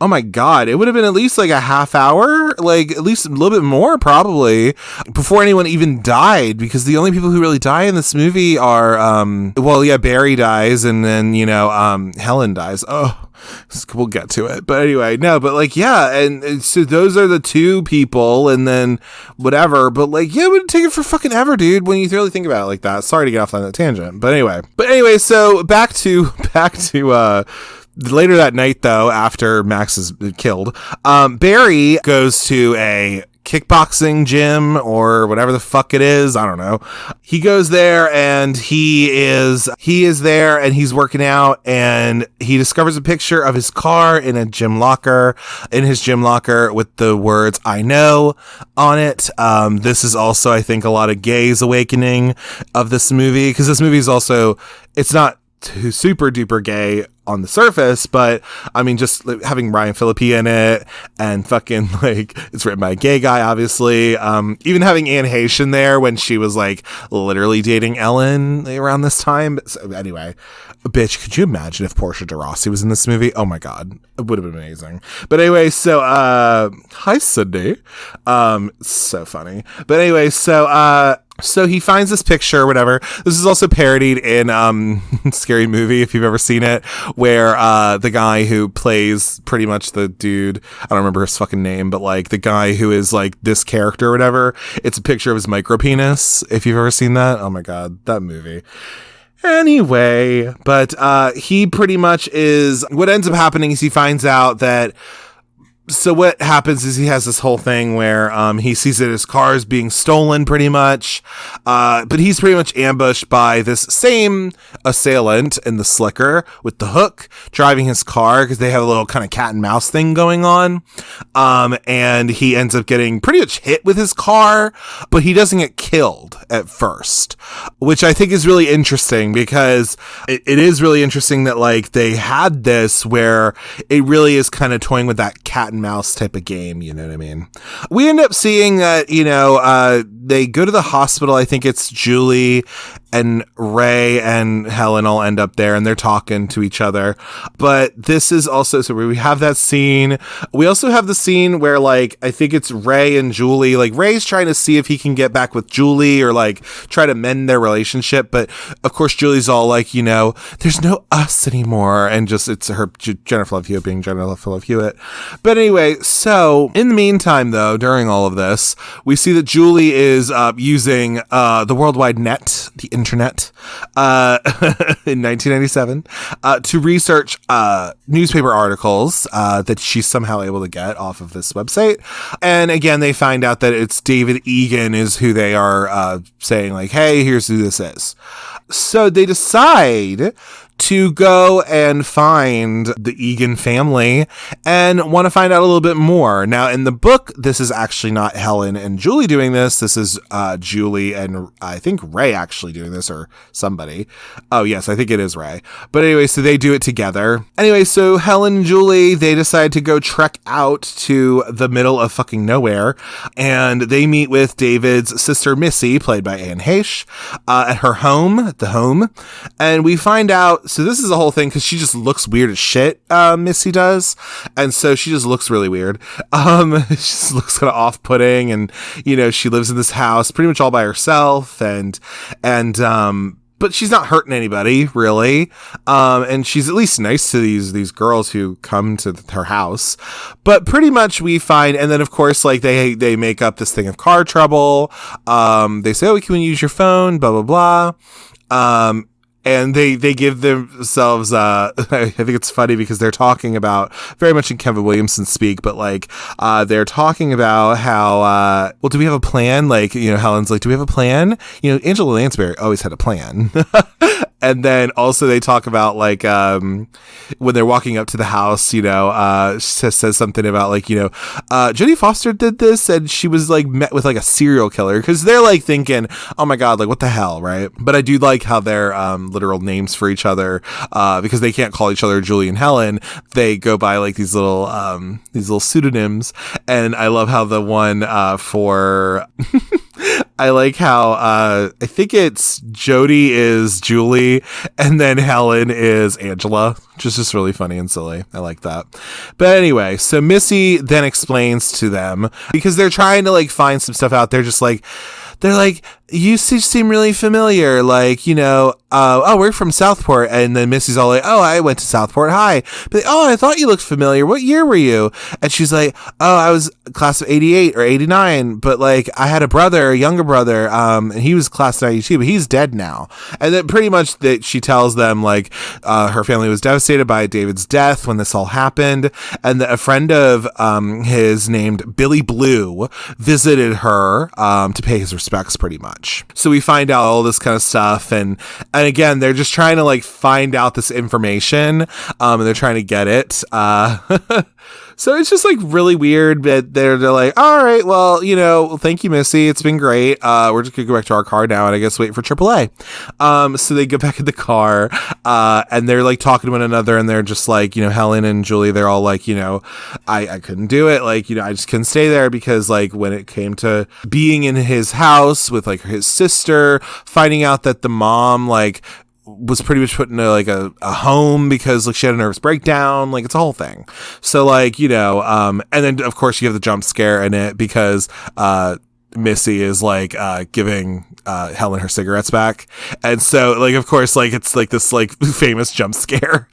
oh my God, it would have been at least like a half hour, like at least a little bit more probably before anyone even died, because the only people who really die in this movie are, well, yeah, Barry dies and then, you know, Helen dies. Oh, we'll get to it. But anyway, no, but like, yeah. And so those are the two people and then whatever. But like, yeah, it would take it for fucking ever, dude, when you really think about it like that. Sorry to get off on that tangent. But anyway, so back to, later that night, though, after Max is killed, Barry goes to a kickboxing gym or whatever the fuck it is. I don't know. He goes there and he is there and he's working out and he discovers a picture of his car in his gym locker with the words "I know" on it. This is also, I think, a lot of gays awakening of this movie, because this movie is also, it's not too super duper gay on the surface, but I mean, just like, having Ryan Phillippe in it and fucking like it's written by a gay guy, obviously. Even having Anne Heche in there when she was like literally dating Ellen around this time. So anyway, bitch, could you imagine if Portia de Rossi was in this movie? Oh my God, it would have been amazing. But anyway, so hi Sydney, so funny. But anyway, so he finds this picture or whatever. This is also parodied in Scary Movie, if you've ever seen it, where the guy who plays pretty much the dude, I don't remember his fucking name, but like the guy who is like this character or whatever, it's a picture of his micro penis, if you've ever seen that. Oh my God, that movie. Anyway, but he pretty much is, what ends up happening is he finds out that, so what happens is he has this whole thing where he sees that his car is being stolen pretty much, but he's pretty much ambushed by this same assailant in the slicker with the hook driving his car, because they have a little kind of cat and mouse thing going on, and he ends up getting pretty much hit with his car, but he doesn't get killed at first, which I think is really interesting, because it is really interesting that like they had this where it really is kind of toying with that cat and mouse type of game, you know what I mean? We end up seeing that, you know, they go to the hospital. I think it's Julie and Ray and Helen all end up there and they're talking to each other. But this is also, so we have that scene. We also have the scene where like, I think it's Ray and Julie, like Ray's trying to see if he can get back with Julie or like try to mend their relationship. But of course, Julie's all like, you know, there's no us anymore. And just, it's her, Jennifer Love Hewitt being Jennifer Love Hewitt. But anyway, so in the meantime though, during all of this, we see that Julie is using the World Wide Net, the internet, in 1997 to research newspaper articles that she's somehow able to get off of this website. And again, they find out that it's David Egan is who they are saying like, hey, here's who this is. So they decide to go and find the Egan family and want to find out a little bit more. Now, in the book, this is actually not Helen and Julie doing this. This is Julie and I think Ray actually doing this, or somebody. Oh, yes, I think it is Ray. But anyway, so they do it together. Anyway, so Helen and Julie, they decide to go trek out to the middle of fucking nowhere, and they meet with David's sister Missy, played by Anne Heche, at her home, the home, and we find out. So this is the whole thing, because she just looks weird as shit, Missy does. And so she just looks really weird. She just looks kind of off-putting, and, you know, she lives in this house pretty much all by herself, but she's not hurting anybody, really. And she's at least nice to these girls who come to her house. But pretty much we find, and then of course, like they make up this thing of car trouble. They say, oh, can we use your phone? Blah, blah, blah. And they give themselves, I think it's funny because they're talking about, very much in Kevin Williamson speak, but like, they're talking about how, well, do we have a plan? Like, Helen's like, do we have a plan? Angela Lansbury always had a plan. And then also they talk about like, when they're walking up to the house, says something about like, Jodie Foster did this and she was like met with like a serial killer. Cause they're like thinking, oh my God, like what the hell. Right. But I do like how they're, literal names for each other, because they can't call each other Julie and Helen. They go by like these little pseudonyms. And I love how the one, for, I like how, I think it's Jodie is Julie and then Helen is Angela, which is just really funny and silly. I like that. But anyway, so Missy then explains to them because they're trying to like find some stuff out. They're like, you seem really familiar. Like, oh, we're from Southport. And then Missy's all like, oh, I went to Southport High. But, oh, I thought you looked familiar. What year were you? And she's like, oh, I was class of 88 or 89. But like, I had a younger brother. And he was class of 92, but he's dead now. And then pretty much that she tells them like, her family was devastated by David's death when this all happened. And that a friend of, his named Billy Blue visited her, to pay his respects pretty much. So we find out all this kind of stuff, and again, they're just trying to like find out this information, and they're trying to get it. So it's just like really weird, but they're like, all right, well, thank you, Missy. It's been great. We're just gonna go back to our car now and I guess wait for AAA. So they get back in the car, and they're like talking to one another and they're just like, Helen and Julie, they're all like, I couldn't do it. Like, I just couldn't stay there because like when it came to being in his house with like his sister, finding out that the mom like was pretty much put into like a home because like she had a nervous breakdown, like it's a whole thing. So like, and then of course you have the jump scare in it because Missy is like giving Helen her cigarettes back, and so like of course like it's like this like famous jump scare.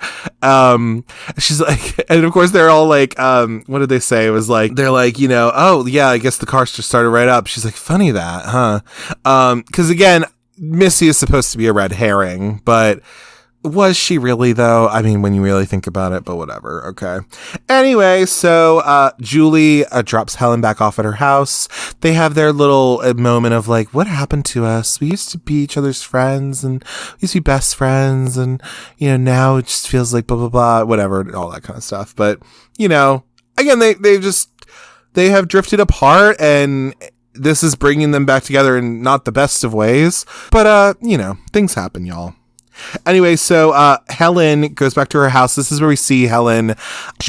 She's like, and of course they're all like, what did they say? It was like they're like, oh yeah, I guess the car just started right up. She's like, funny that, huh? Because again, Missy is supposed to be a red herring, but was she really though? I mean, when you really think about it, but whatever. Okay. Anyway, so Julie drops Helen back off at her house. They have their little moment of like, what happened to us? We used to be each other's friends and we used to be best friends, and now it just feels like blah blah blah, whatever, all that kind of stuff. But again, they have drifted apart, and this is bringing them back together in not the best of ways, but things happen, y'all. Anyway, so Helen goes back to her house. This is where we see Helen.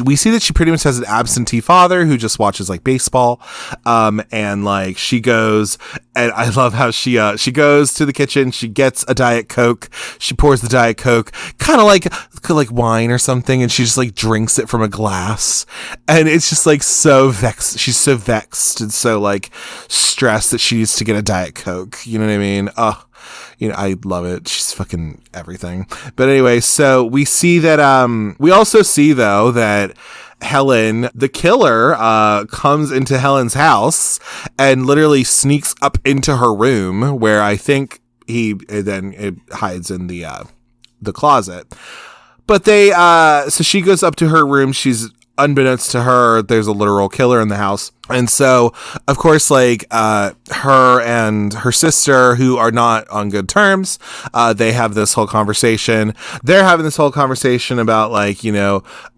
We see that she pretty much has an absentee father who just watches like baseball, and like she goes, and I love how she goes to the kitchen. She gets a Diet Coke. She pours the Diet Coke, kind of like wine or something, and she just like drinks it from a glass. And it's just like so vexed. She's so vexed and so like stressed that she needs to get a Diet Coke. You know what I mean? I love it. She's fucking everything. But anyway, so we see that, we also see though that Helen, the killer, comes into Helen's house and literally sneaks up into her room where I think it hides in the closet. But so she goes up to her room. She's unbeknownst to her, there's a literal killer in the house. And so, of course, like, her and her sister, who are not on good terms, they have this whole conversation. They're having this whole conversation about, like,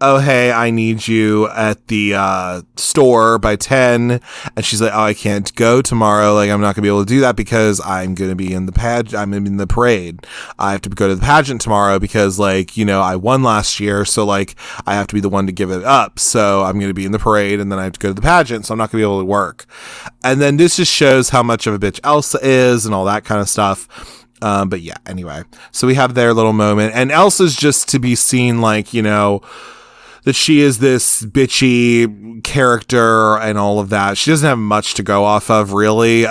oh, hey, I need you at the store by 10. And she's like, oh, I can't go tomorrow. Like, I'm not gonna be able to do that because I'm gonna be in I'm in the parade. I have to go to the pageant tomorrow because, like, I won last year. So, like, I have to be the one to give it up. So I'm gonna be in the parade and then I have to go to the pageant. So I'm not gonna be able to work. And then this just shows how much of a bitch Elsa is and all that kind of stuff. But yeah, anyway, so we have their little moment, and Elsa's just to be seen like, that she is this bitchy character and all of that. She doesn't have much to go off of, really.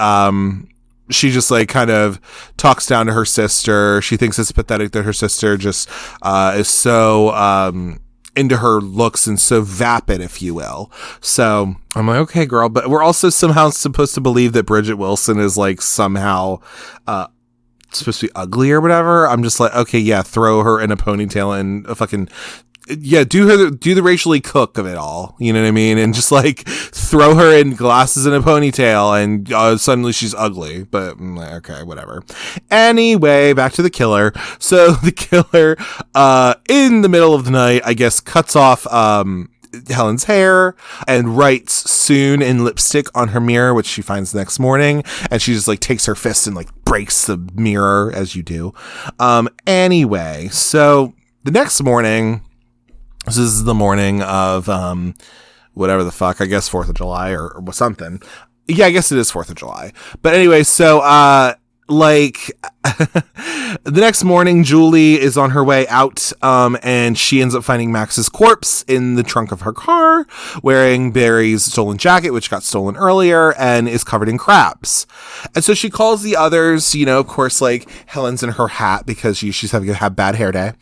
She just like kind of talks down to her sister. She thinks it's pathetic that her sister just is so into her looks and so vapid, if you will. So I'm like, okay, girl. But we're also somehow supposed to believe that Bridget Wilson is like somehow supposed to be ugly or whatever, I'm just like, okay, yeah, throw her in a ponytail and a fucking, yeah, do the Rachel Lee Cook of it all, you know what I mean? And just like throw her in glasses and a ponytail and suddenly she's ugly. But okay, whatever. Anyway, back to the killer. So the killer, in the middle of the night, I guess, cuts off Helen's hair and writes soon in lipstick on her mirror, which she finds the next morning, and she just like takes her fist and like breaks the mirror, as you do. Anyway, so the next morning, this is the morning of whatever the fuck, I guess 4th of July or something. Yeah, I guess it is 4th of July. But anyway, so like the next morning, Julie is on her way out, and she ends up finding Max's corpse in the trunk of her car, wearing Barry's stolen jacket, which got stolen earlier, and is covered in crabs. And so she calls the others, you know, of course, like Helen's in her hat because she's having a bad hair day.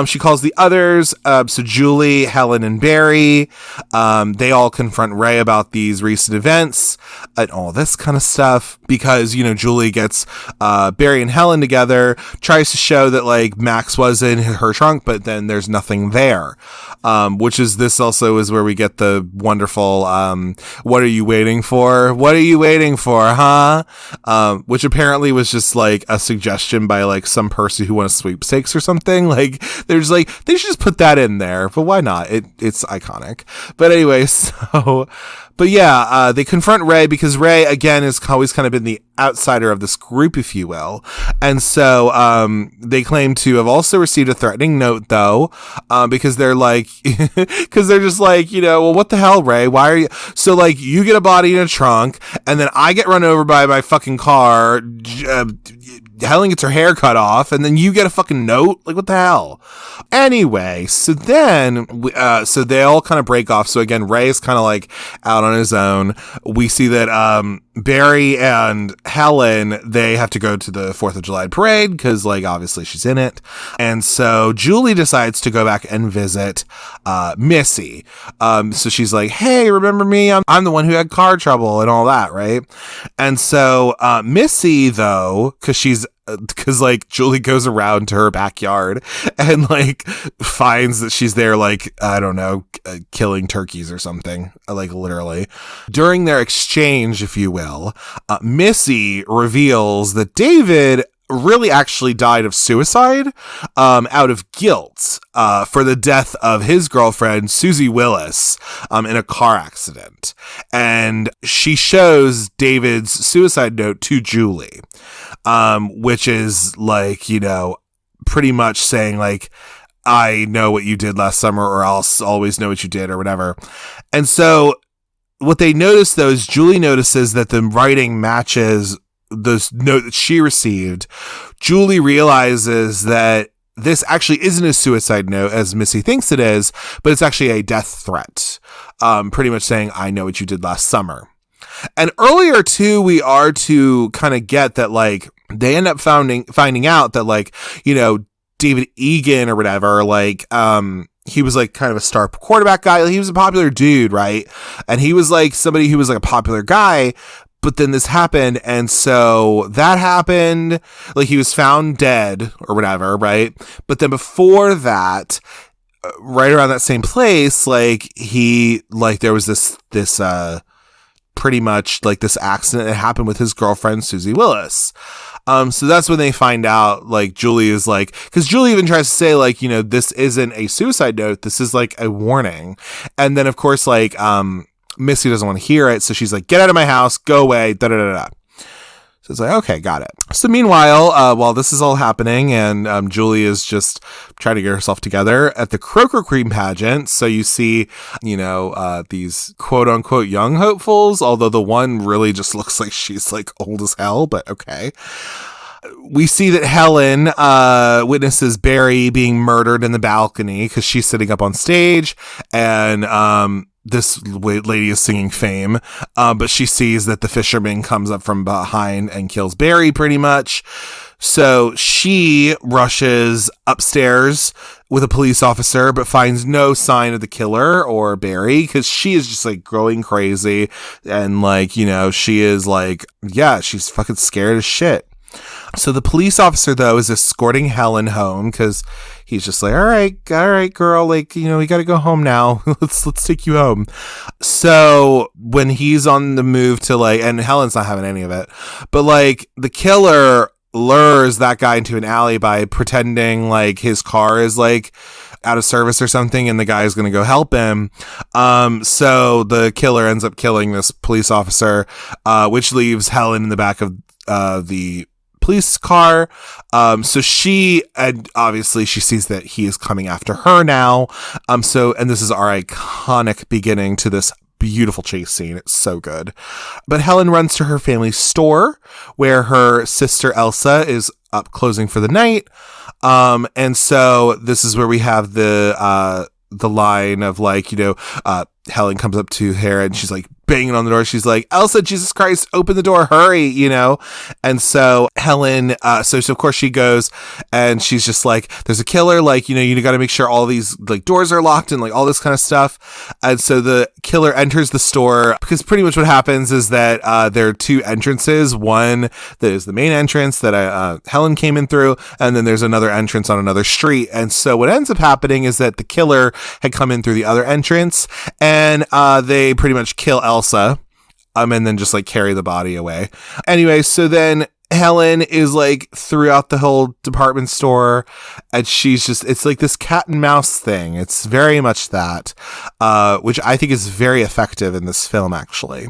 She calls the others, so Julie, Helen, and Barry, they all confront Ray about these recent events and all this kind of stuff because, you know, Julie gets Barry and Helen together, tries to show that like Max was in her trunk, but then there's nothing there. Which is, this also is where we get the wonderful, what are you waiting for? What are you waiting for, huh? Which apparently was just like a suggestion by like some person who won a sweepstakes or something. Like, there's like, they should just put that in there, but why not? It's iconic. But anyway, so, but yeah, they confront Ray because Ray, again, has always kind of been the outsider of this group, if you will. And so, they claim to have also received a threatening note, though, because they're like, because they're just like, you know, well, what the hell, Ray? Why are you? So, like, you get a body in a trunk, and then I get run over by my fucking car. Helen gets her hair cut off, and then you get a fucking note. Like, what the hell? Anyway, so then, so they all kind of break off. So again, Ray is kind of like out on his own. We see that Barry and Helen, they have to go to the 4th of July parade because, like, obviously she's in it. And so Julie decides to go back and visit Missy. So she's like, hey, remember me? I'm the one who had car trouble and all that, right? And so Missy, though, because like Julie goes around to her backyard and like finds that she's there, like, I don't know, killing turkeys or something, like literally. During their exchange, if you will, Missy reveals that David really actually died of suicide, out of guilt, for the death of his girlfriend, Susie Willis, in a car accident. And she shows David's suicide note to Julie, which is like, you know, pretty much saying like, I know what you did last summer, or I'll always know what you did, or whatever. And so what they notice, though, is Julie notices that the writing matches the note that she received. Julie realizes that this actually isn't a suicide note as Missy thinks it is, but it's actually a death threat. Pretty much saying, I know what you did last summer. And earlier too, we are to kind of get that, like, they end up finding out that, like, you know, David Egan or whatever, like, he was like kind of a star quarterback guy. He was a popular dude, right? And he was like somebody who was like a popular guy. But then this happened, and so that happened, like he was found dead or whatever, right? But then before that, right around that same place, like there was this pretty much like this accident that happened with his girlfriend, Susie Willis. So that's when they find out, like, Julie is like, because Julie even tries to say, like, you know, this isn't a suicide note, this is like a warning. And then of course, like, Missy doesn't want to hear it, so she's like, get out of my house, go away, da-da-da-da. So it's like, okay, got it. So meanwhile, while this is all happening, and Julie is just trying to get herself together at the Croaker Queen Pageant, so you see, you know, these quote-unquote young hopefuls, although the one really just looks like she's, like, old as hell, but okay. We see that Helen witnesses Barry being murdered in the balcony because she's sitting up on stage, and this lady is singing Fame, but she sees that the fisherman comes up from behind and kills Barry pretty much. So she rushes upstairs with a police officer, but finds no sign of the killer or Barry, because she is just like going crazy. And like, you know, she is like, yeah, she's fucking scared as shit. So the police officer, though, is escorting Helen home because he's just like, all right, girl, like, you know, we got to go home now. let's take you home. So when he's on the move to like, and Helen's not having any of it, but like the killer lures that guy into an alley by pretending like his car is like out of service or something, and the guy is going to go help him. So the killer ends up killing this police officer, which leaves Helen in the back of the police car. So she, and obviously she sees that he is coming after her now. And this is our iconic beginning to this beautiful chase scene. It's so good. But Helen runs to her family's store where her sister Elsa is up closing for the night. And so this is where we have the line of like, you know, Helen comes up to her and she's like banging on the door. She's like, Elsa, Jesus Christ, open the door, hurry, you know? And so Helen, so of course she goes and she's just like, there's a killer, like, you know, you got to make sure all these like doors are locked and like all this kind of stuff. And so the killer enters the store because pretty much what happens is that there are two entrances. One that is the main entrance that Helen came in through, and then there's another entrance on another street. And so what ends up happening is that the killer had come in through the other entrance, and they pretty much kill Elsa, and then just like carry the body away. Anyway, so then Helen is like throughout the whole department store, and she's just, it's like this cat and mouse thing. It's very much that, which I think is very effective in this film, actually.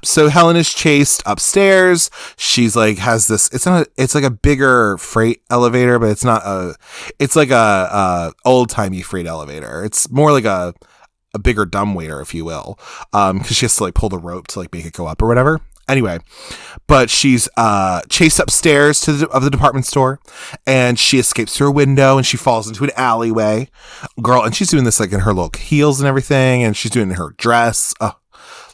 So Helen is chased upstairs. She's like, has this, it's like a bigger freight elevator, but it's like a old timey freight elevator. It's more like a bigger dumbwaiter, if you will, because she has to like pull the rope to like make it go up or whatever. Anyway, but she's chased upstairs of the department store, and she escapes through a window, and she falls into an alleyway. Girl, and she's doing this like in her little heels and everything, and she's doing it in her dress.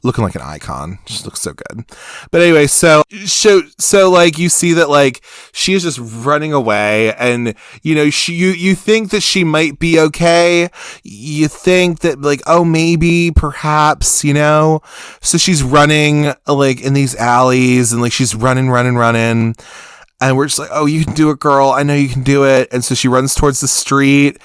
Looking like an icon. She looks so good. But anyway, so like you see that like she is just running away, and you know, you think that she might be okay. You think that like, oh, maybe, perhaps, you know. So she's running like in these alleys, and like she's running. And we're just like, oh, you can do it, girl. I know you can do it. And so she runs towards the street,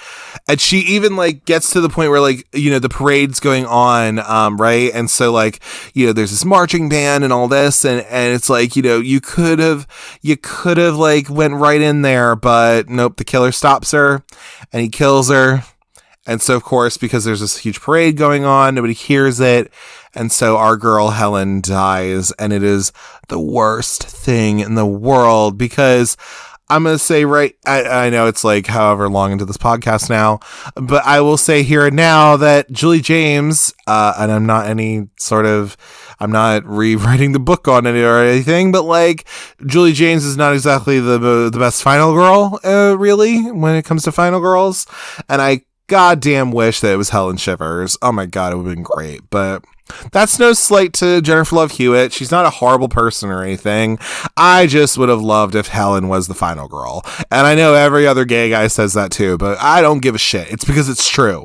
and she even like gets to the point where like, you know, the parade's going on. Right. And so like, you know, there's this marching band and all this. And it's like, you know, you could have like went right in there, but nope, the killer stops her and he kills her. And so, of course, because there's this huge parade going on, nobody hears it. And so our girl Helen dies, and it is the worst thing in the world, because I'm going to say I know it's like however long into this podcast now, but I will say here and now that Julie James, and I'm not rewriting the book on it or anything, but like Julie James is not exactly the best final girl, really, when it comes to final girls. And I goddamn wish that it was Helen Shivers. Oh my God, it would have been great. But that's no slight to Jennifer Love Hewitt. She's not a horrible person or anything. I just would have loved if Helen was the final girl. And I know every other gay guy says that too, but I don't give a shit. It's because it's true.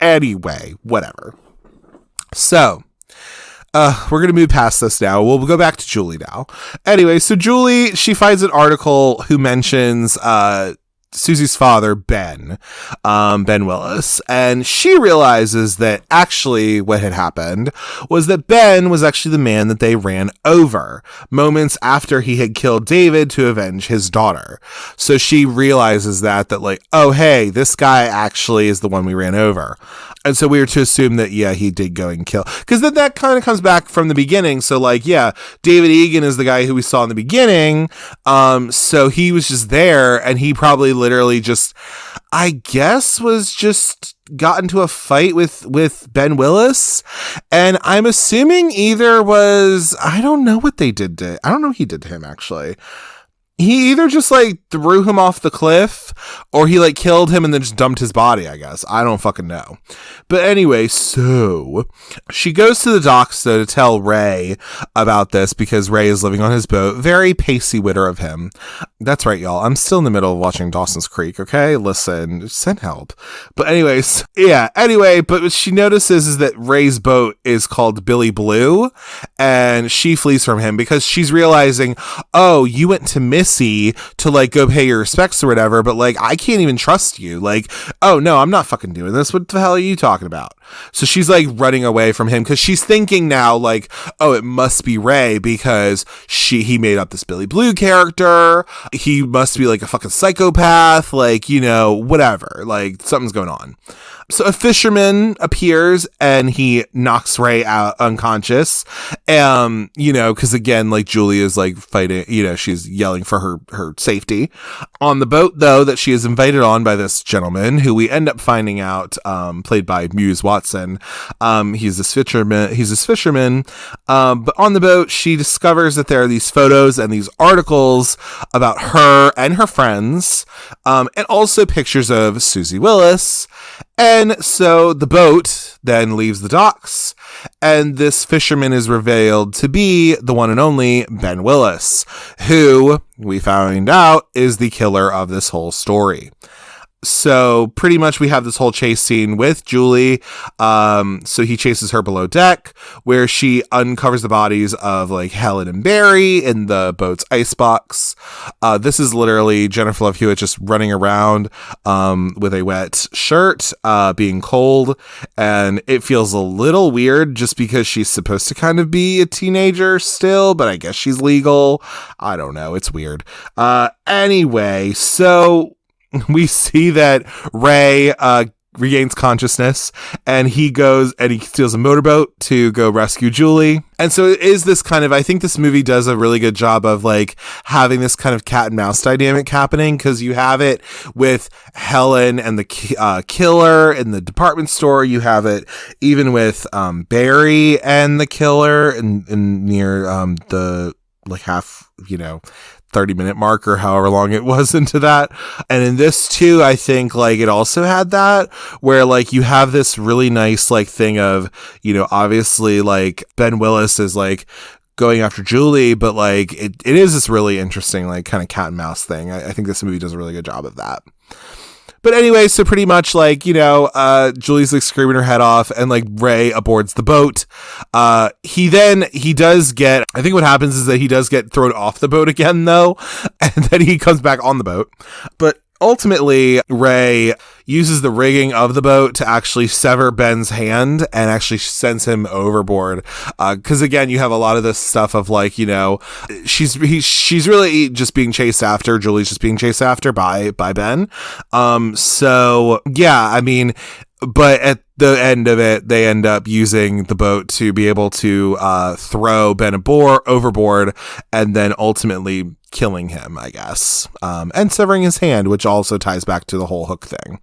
Anyway, whatever. So, we're going to move past this now. We'll go back to Julie now. Anyway, so Julie, she finds an article who mentions, Susie's father, Ben Willis, and she realizes that actually what had happened was that Ben was actually the man that they ran over moments after he had killed David to avenge his daughter. So she realizes that like, oh, hey, this guy actually is the one we ran over. And so we were to assume that, yeah, he did go and kill. Because then that kind of comes back from the beginning. So, like, yeah, David Egan is the guy who we saw in the beginning. So he was just there, and he probably literally just, I guess, was just got into a fight with Ben Willis. And I'm assuming either was, I don't know what they did to, I don't know what he did to him, actually. He either just like threw him off the cliff or he like killed him and then just dumped his body, I guess. I don't fucking know. But anyway, so she goes to the docks though to tell Ray about this because Ray is living on his boat. Very pacey witter of him. That's right, y'all. I'm still in the middle of watching Dawson's Creek, okay? Listen, send help. But anyways, yeah, anyway, but what she notices is that Ray's boat is called Billy Blue and she flees from him because she's realizing, oh, you went to Missy to like go pay your respects or whatever, but like I can't even trust you. Like, oh no, I'm not fucking doing this. What the hell are you talking about? So she's like running away from him because she's thinking now like, oh, it must be Ray because he made up this Billy Blue character. He must be like a fucking psychopath, like, you know, whatever, like something's going on. So a fisherman appears and he knocks Ray out unconscious. You know, because again, like Julie is like fighting, you know, she's yelling for her safety. On the boat, though, that she is invited on by this gentleman who we end up finding out, played by Muse Watson. He's this fisherman. But on the boat, she discovers that there are these photos and these articles about her and her friends, and also pictures of Susie Willis. And so the boat then leaves the docks, and this fisherman is revealed to be the one and only Ben Willis, who we found out is the killer of this whole story. So pretty much we have this whole chase scene with Julie. So he chases her below deck where she uncovers the bodies of like Helen and Barry in the boat's icebox. This is literally Jennifer Love Hewitt just running around with a wet shirt, being cold. And it feels a little weird just because she's supposed to kind of be a teenager still, but I guess she's legal. I don't know. It's weird. Anyway, so we see that Ray regains consciousness and he goes and he steals a motorboat to go rescue Julie. And so it is this kind of, I think this movie does a really good job of like having this kind of cat and mouse dynamic happening because you have it with Helen and the killer in the department store. You have it even with Barry and the killer in near the like half, 30-minute mark or however long it was into that. And in this too, I think like it also had that where like you have this really nice like thing of, obviously like Ben Willis is like going after Julie, but like it is this really interesting like kind of cat and mouse thing. I think this movie does a really good job of that. But anyway, so pretty much like, Julie's like screaming her head off and like Ray aboards the boat. He does get, I think what happens is that he does get thrown off the boat again though. And then he comes back on the boat. But ultimately, Ray uses the rigging of the boat to actually sever Ben's hand and actually sends him overboard. Because again, you have a lot of this stuff of like, she's really just being chased after. Julie's just being chased after by Ben. So yeah, I mean, but at the end of it, they end up using the boat to be able to throw Ben overboard and then ultimately killing him, I guess, and severing his hand, which also ties back to the whole hook thing.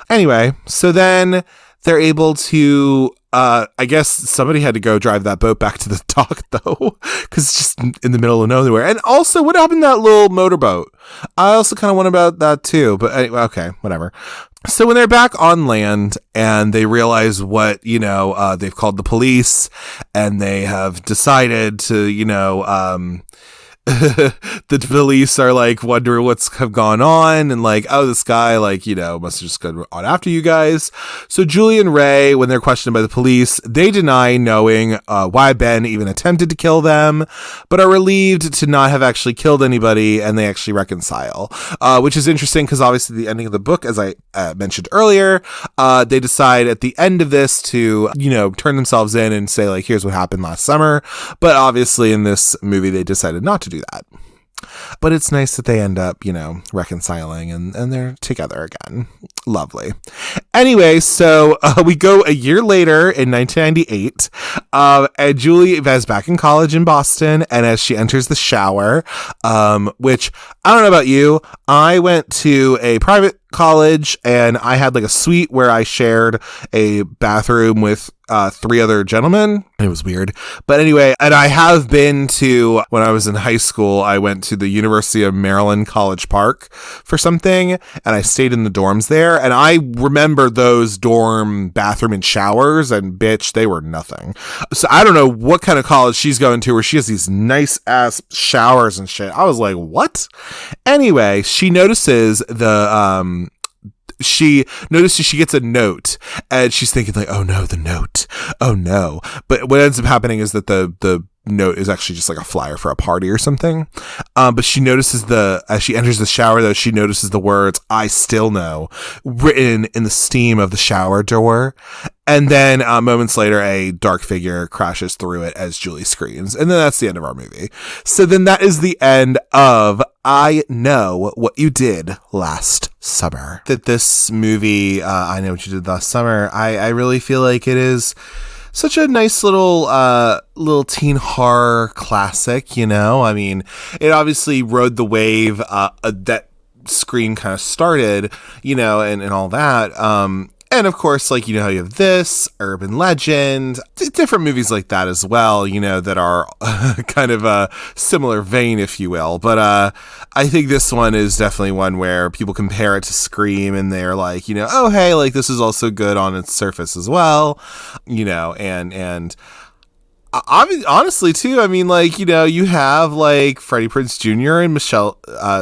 Anyway, so then they're able to, I guess somebody had to go drive that boat back to the dock though, because it's just in the middle of nowhere. And also, what happened to that little motorboat? I also kind of wonder about that too, but anyway, okay, whatever. So when they're back on land and they realize what, they've called the police and they have decided to, the police are like wondering what's gone on and like, oh, this guy like, must have just gone on after you guys. So Julie and Ray, when they're questioned by the police, they deny knowing why Ben even attempted to kill them, but are relieved to not have actually killed anybody, and they actually reconcile, which is interesting because obviously the ending of the book, as I mentioned earlier, they decide at the end of this to, turn themselves in and say like, here's what happened last summer. But obviously in this movie, they decided not to do that. But it's nice that they end up, reconciling and they're together again. Lovely. Anyway, so we go a year later in 1998, and Julie is back in college in Boston, and as she enters the shower, which I don't know about you, I went to a private college, and I had like a suite where I shared a bathroom with 3 other gentlemen. It was weird. But anyway, and I have been to, when I was in high school, I went to the University of Maryland College Park for something, and I stayed in the dorms there. And I remember those dorm bathroom and showers, and bitch, they were nothing. So I don't know what kind of college she's going to where she has these nice ass showers and shit. I was like, what? Anyway, she notices she gets a note, and she's thinking like, oh no, the note. Oh no. But what ends up happening is that the note is actually just like a flyer for a party or something. But she notices as she enters the shower though, she notices the words, "I still know," written in the steam of the shower door. And then moments later, a dark figure crashes through it as Julie screams. And then that's the end of our movie. So then that is the end of I Know What You Did Last Summer. That this movie, I Know What You Did Last Summer, I really feel like it is such a nice little teen horror classic, you know? I mean, it obviously rode the wave that Scream kind of started, you know, and all that. And of course, like, you know, you have this, Urban Legend, different movies like that as well, you know, that are kind of a similar vein, if you will. But I think this one is definitely one where people compare it to Scream and they're like, you know, oh, hey, like this is also good on its surface as well, you know, and I mean, honestly, too, I mean, like, you know, you have, like, Freddie Prinze Jr. and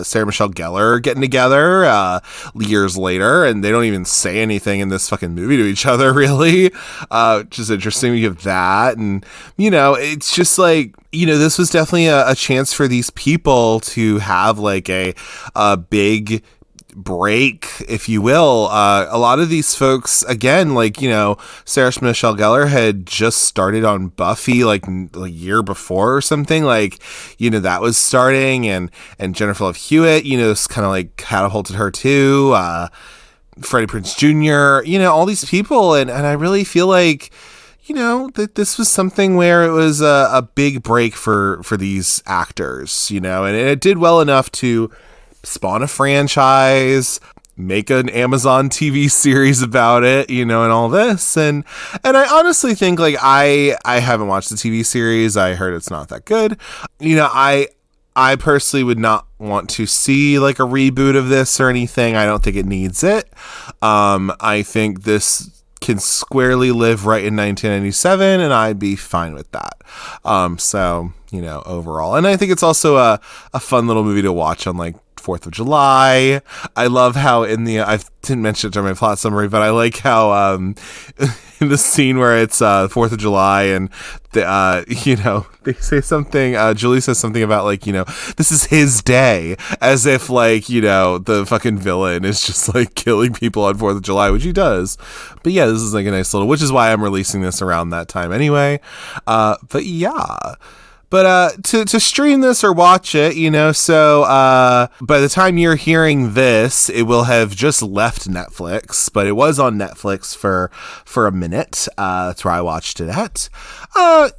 Sarah Michelle Gellar getting together years later, and they don't even say anything in this fucking movie to each other, really, which is interesting. You have that, and, you know, it's just, like, you know, this was definitely a chance for these people to have, like, a big break, if you will. A lot of these folks, again, like, you know, Sarah Michelle Gellar had just started on Buffy like a year before or something, like, you know, that was starting, and Jennifer Love Hewitt, you know, this kind of like catapulted her too. Freddie Prinze Jr., you know, all these people, and I really feel like, you know, that this was something where it was a big break for these actors, you know, and it did well enough to spawn a franchise, make an Amazon TV series about it, you know, and all this. And I honestly think, like, I haven't watched the TV series. I heard it's not that good. You know, I personally would not want to see like a reboot of this or anything. I don't think it needs it. I think this can squarely live right in 1997, and I'd be fine with that. So, you know, overall. And I think it's also a fun little movie to watch on, like, 4th of July. I love how I didn't mention it during my plot summary, but I like how in the scene where it's 4th of July and you know, they say something, Julie says something about, like, you know, this is his day, as if, like, you know, the fucking villain is just like killing people on 4th of July, which he does. But yeah, this is like a nice little, which is why I'm releasing this around that time anyway. But yeah. But to stream this or watch it, you know, so by the time you're hearing this, it will have just left Netflix, but it was on Netflix for a minute. That's where I watched it at.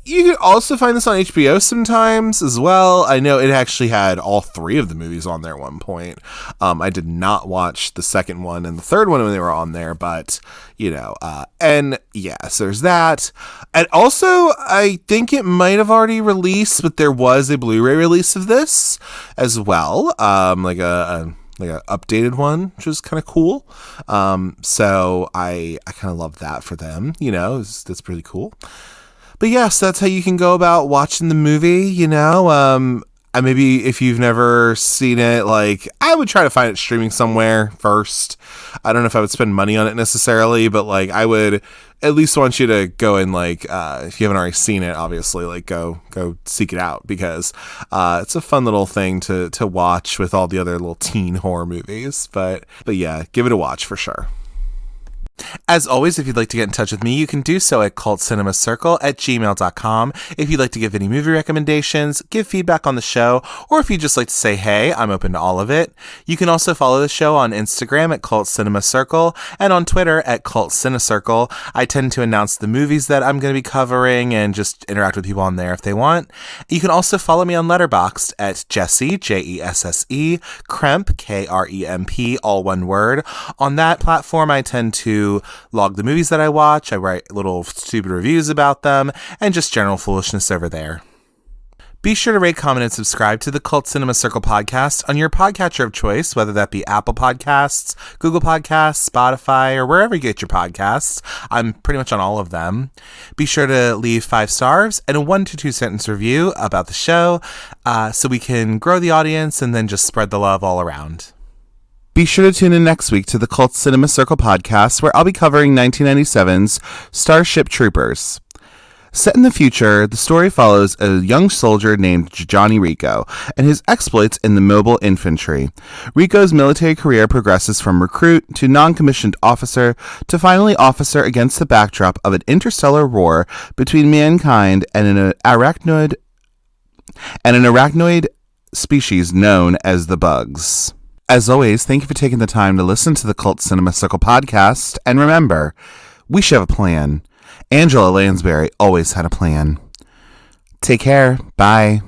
You can also find this on HBO sometimes as well. I know it actually had all 3 of the movies on there at one point. I did not watch the second one and the third one when they were on there, but, you know, and yes, there's that. And also, I think it might have already released, but there was a Blu-ray release of this as well, like a updated one, which was kind of cool. So I kind of love that for them, you know, that's pretty cool. But yes, that's how you can go about watching the movie, you know. Maybe if you've never seen it, like, I would try to find it streaming somewhere first. I don't know if I would spend money on it necessarily, but, like, I would at least want you to go and, like, if you haven't already seen it, obviously, like, go seek it out, because it's a fun little thing to watch with all the other little teen horror movies. But yeah, give it a watch for sure. As always, if you'd like to get in touch with me, you can do so at cultcinemacircle@gmail.com. If you'd like to give any movie recommendations, give feedback on the show, or if you'd just like to say hey, I'm open to all of it. You can also follow the show on Instagram at cultcinemacircle and on Twitter at cultcinecircle. I tend to announce the movies that I'm going to be covering and just interact with people on there if they want. You can also follow me on Letterboxd at Jesse, Jesse, Kremp, Kremp, all one word. On that platform, I tend to log the movies that I watch. I write little stupid reviews about them and just general foolishness over there. Be sure to rate, comment, and subscribe to the Cult Cinema Circle podcast on your podcatcher of choice, whether that be Apple Podcasts, Google Podcasts, Spotify, or wherever you get your podcasts. I'm pretty much on all of them. Be sure to leave 5 stars and a 1 to 2 sentence review about the show so we can grow the audience and then just spread the love all around. Be sure to tune in next week to the Cult Cinema Circle podcast, where I'll be covering 1997's Starship Troopers. Set in the future, the story follows a young soldier named Johnny Rico and his exploits in the mobile infantry. Rico's military career progresses from recruit to non-commissioned officer to finally officer against the backdrop of an interstellar war between mankind and an arachnoid species known as the Bugs. As always, thank you for taking the time to listen to the Cult Cinema Circle podcast. And remember, we should have a plan. Angela Lansbury always had a plan. Take care. Bye.